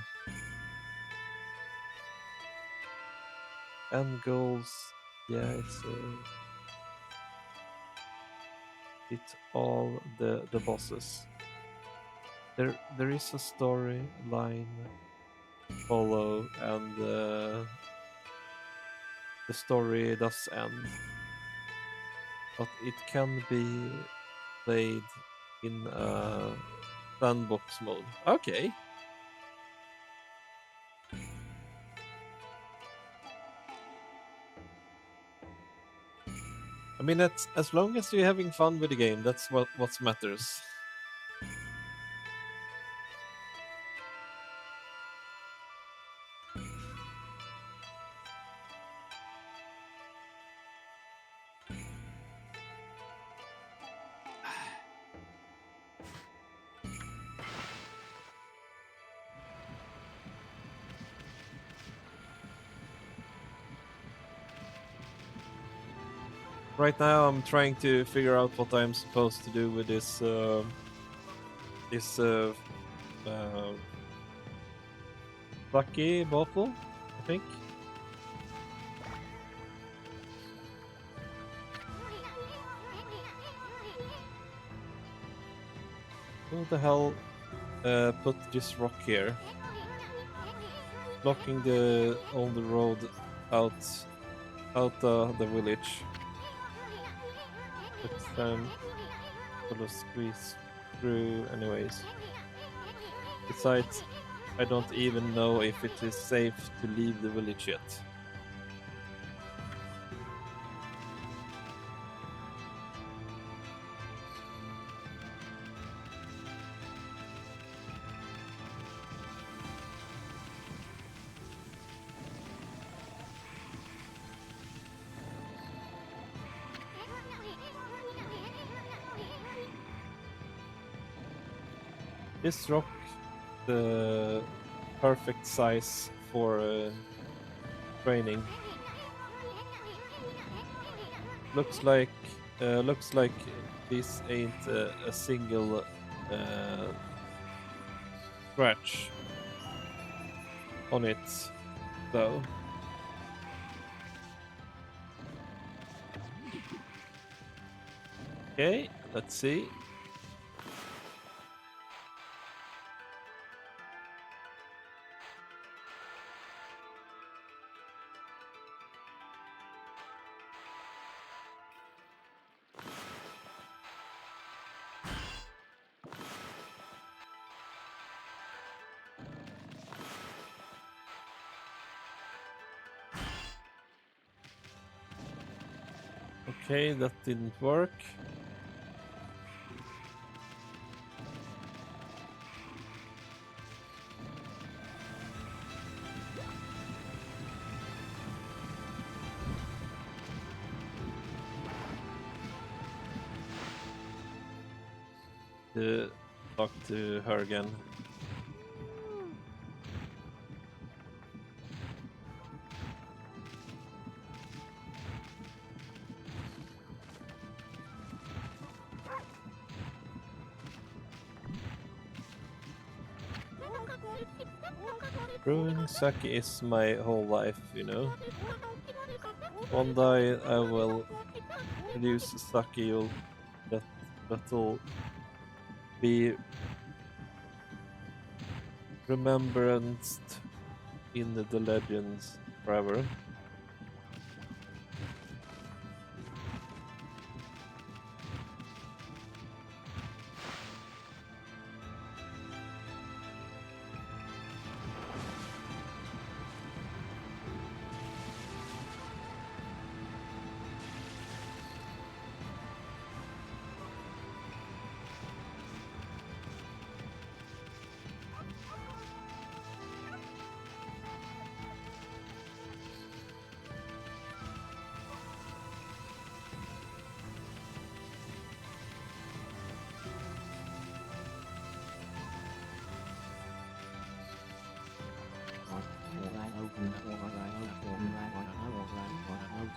End goals, yeah, it's all the bosses. There is a storyline follow, and the story does end. But it can be played in sandbox mode. Okay. I mean, that's as long as you're having fun with the game, that's what matters. Right now, I'm trying to figure out what I'm supposed to do with this uh, lucky bottle, I think. Who the hell put this rock here? Blocking the on the road out the village. Next time, sort of squeeze through, anyways. Besides, I don't even know if it is safe to leave the village yet. This rock, the perfect size for training. Looks like this ain't a single scratch on it, though. Okay, let's see. Okay, that didn't work. To talk to her again. Brewing sake is my whole life, you know. One day I will produce a sake that that'll be remembranced in the legends forever.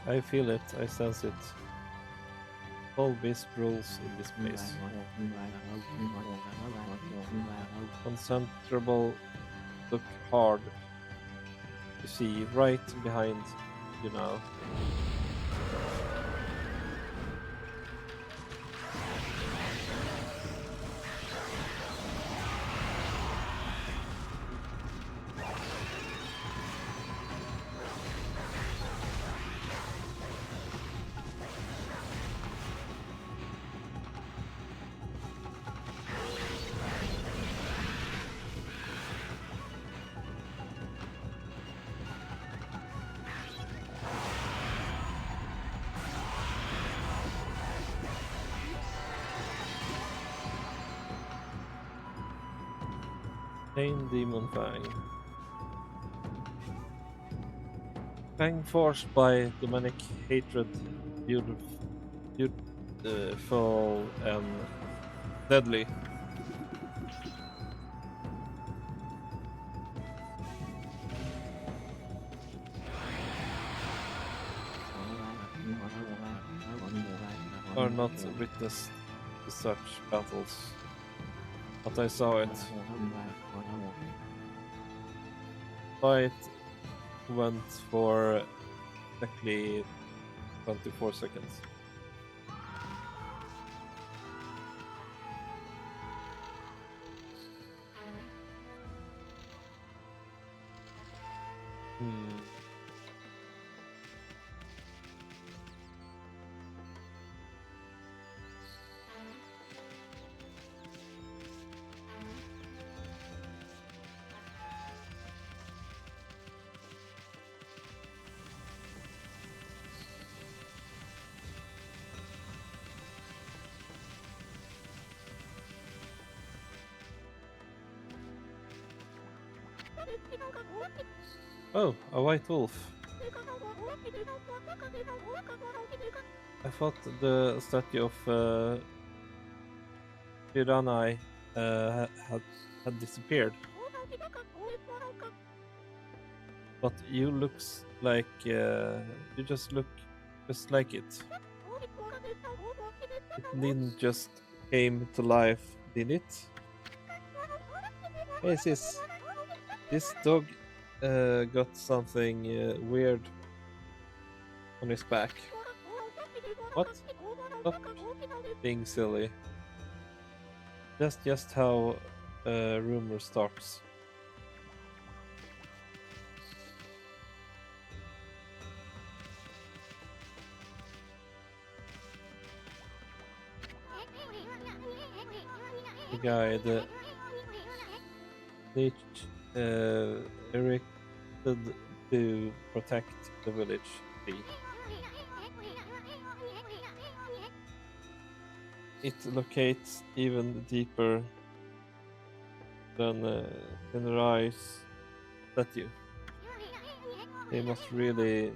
I feel it, I sense it. All beast rules in this place. Concentrable, look hard to see right behind you now. Pain Demon Fang. Fang forced by demonic hatred, beautiful and deadly. Are not witnessed to such battles, but I saw it. Fight went for exactly 24 seconds. Hmm. Oh, a white wolf. I thought the statue of Piranai had disappeared, but you looks like you just look just like it. It didn't just came to life, did it? Hey sis, this dog got something weird on his back. What? Stop being silly. That's just how rumor starts. The guy, the niche erected to protect the village tree. It locates even deeper than Tenrai's statue. They must really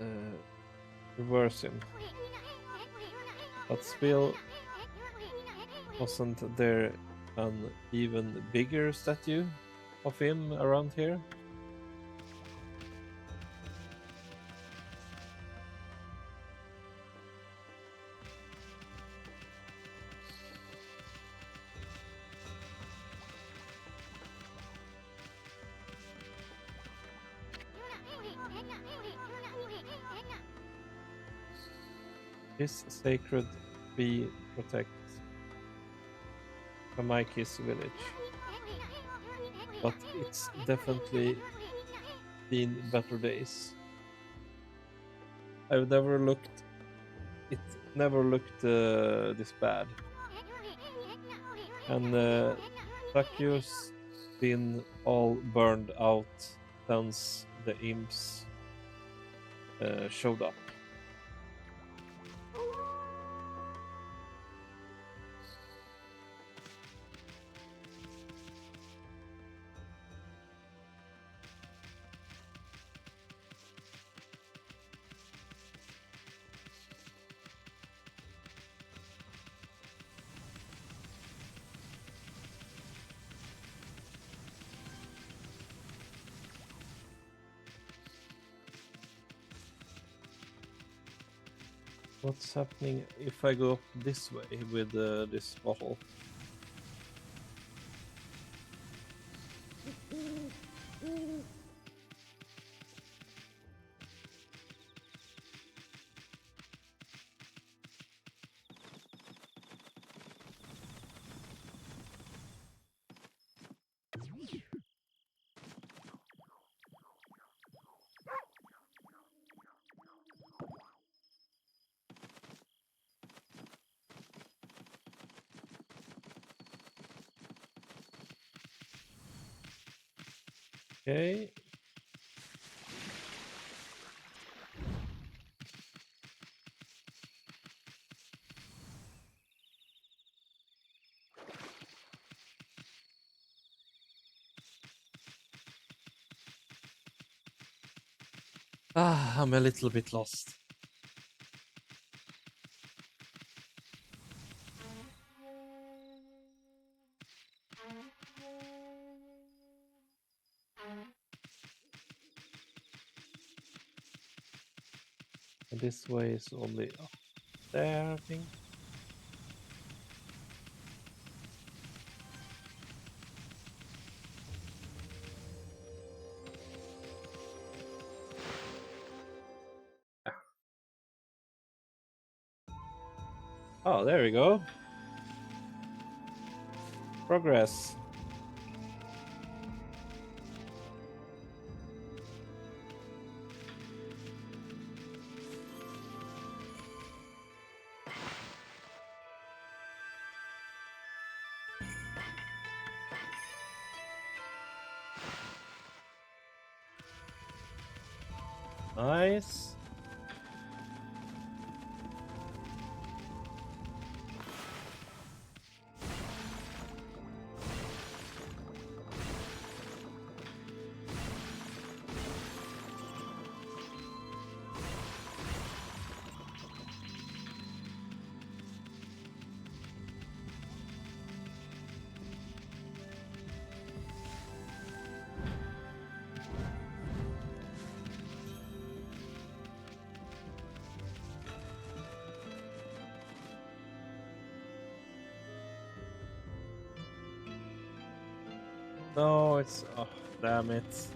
uh, reverse him. But still, wasn't there an even bigger statue of him around here? This sacred tree protects Kamaiki's village, but it's definitely seen better days. I've never looked. It never looked this bad, and Taku's been all burned out since the imps showed up. What's happening if I go up this way with this bottle? Okay. Ah, I'm a little bit lost. And this way is only up there, I think. Ah. Oh, there we go. Progress. Nice. No, it's oh damn it.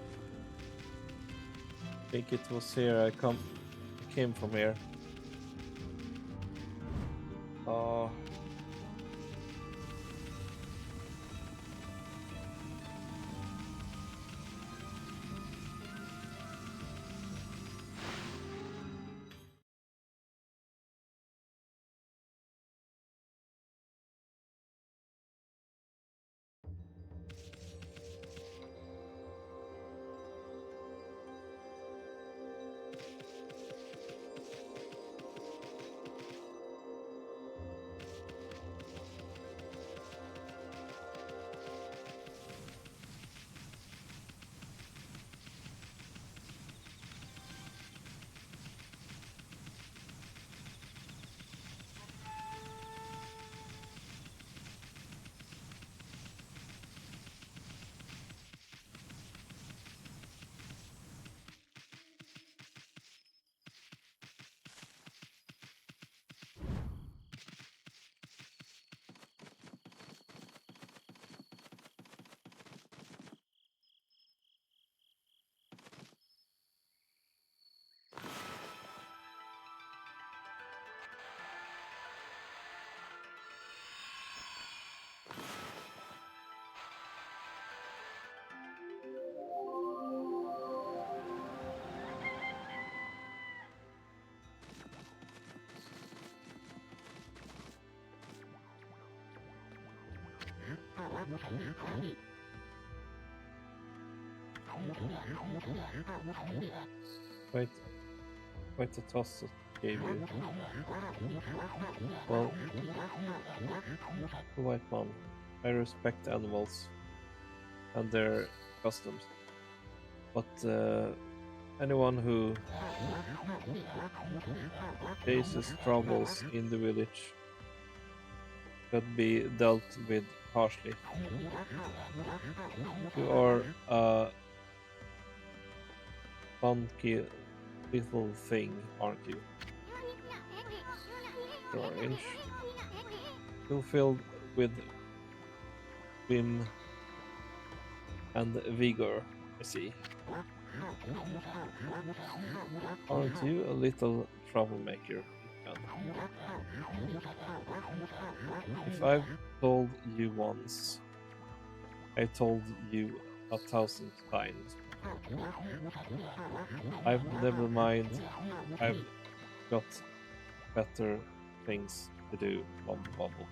I think it was here I came from here. Oh. Quite quite a toss it gave you. Well, the white man. I respect animals and their customs, but anyone who faces troubles in the village should be dealt with harshly. You are a funky little thing, aren't you? Orange. You're filled with vim and vigor, I see. Aren't you a little troublemaker? If I've told you once, I told you 1,000 times. I've never mind. I've got better things to do. Bubble bubble.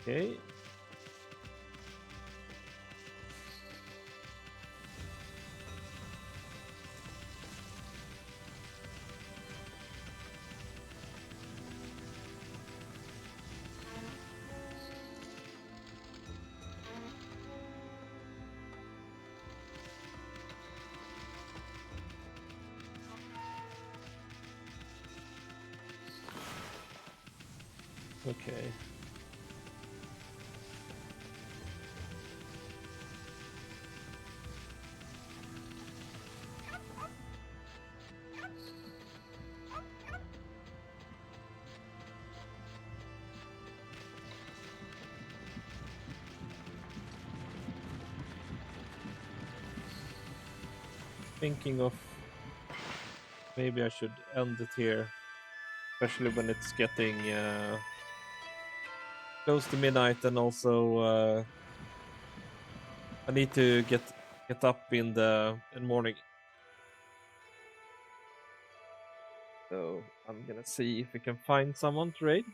Okay. Okay. Thinking of maybe I should end it here, especially when it's getting close to midnight, and also I need to get up in the morning. So I'm gonna see if we can find someone to raid.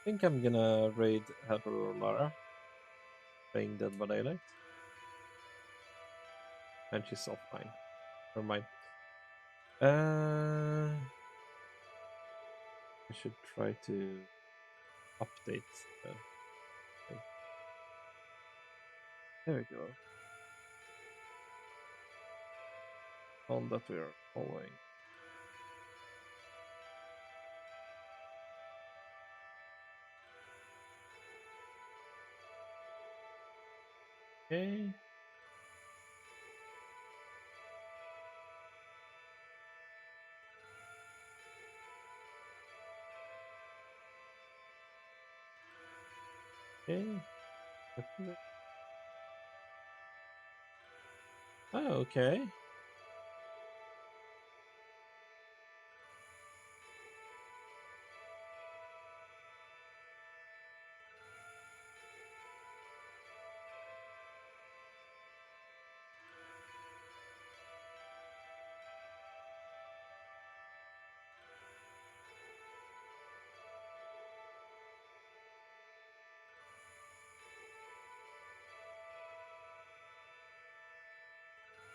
I think I'm gonna raid Heather or Lara, playing Dead by Daylight. And she's offline. Never mind. I should try to update the thing. There we go. All that we are following. Okay. Okay. Oh, okay.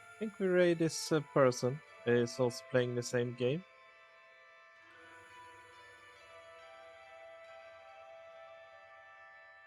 I think we raid this person is also playing the same game.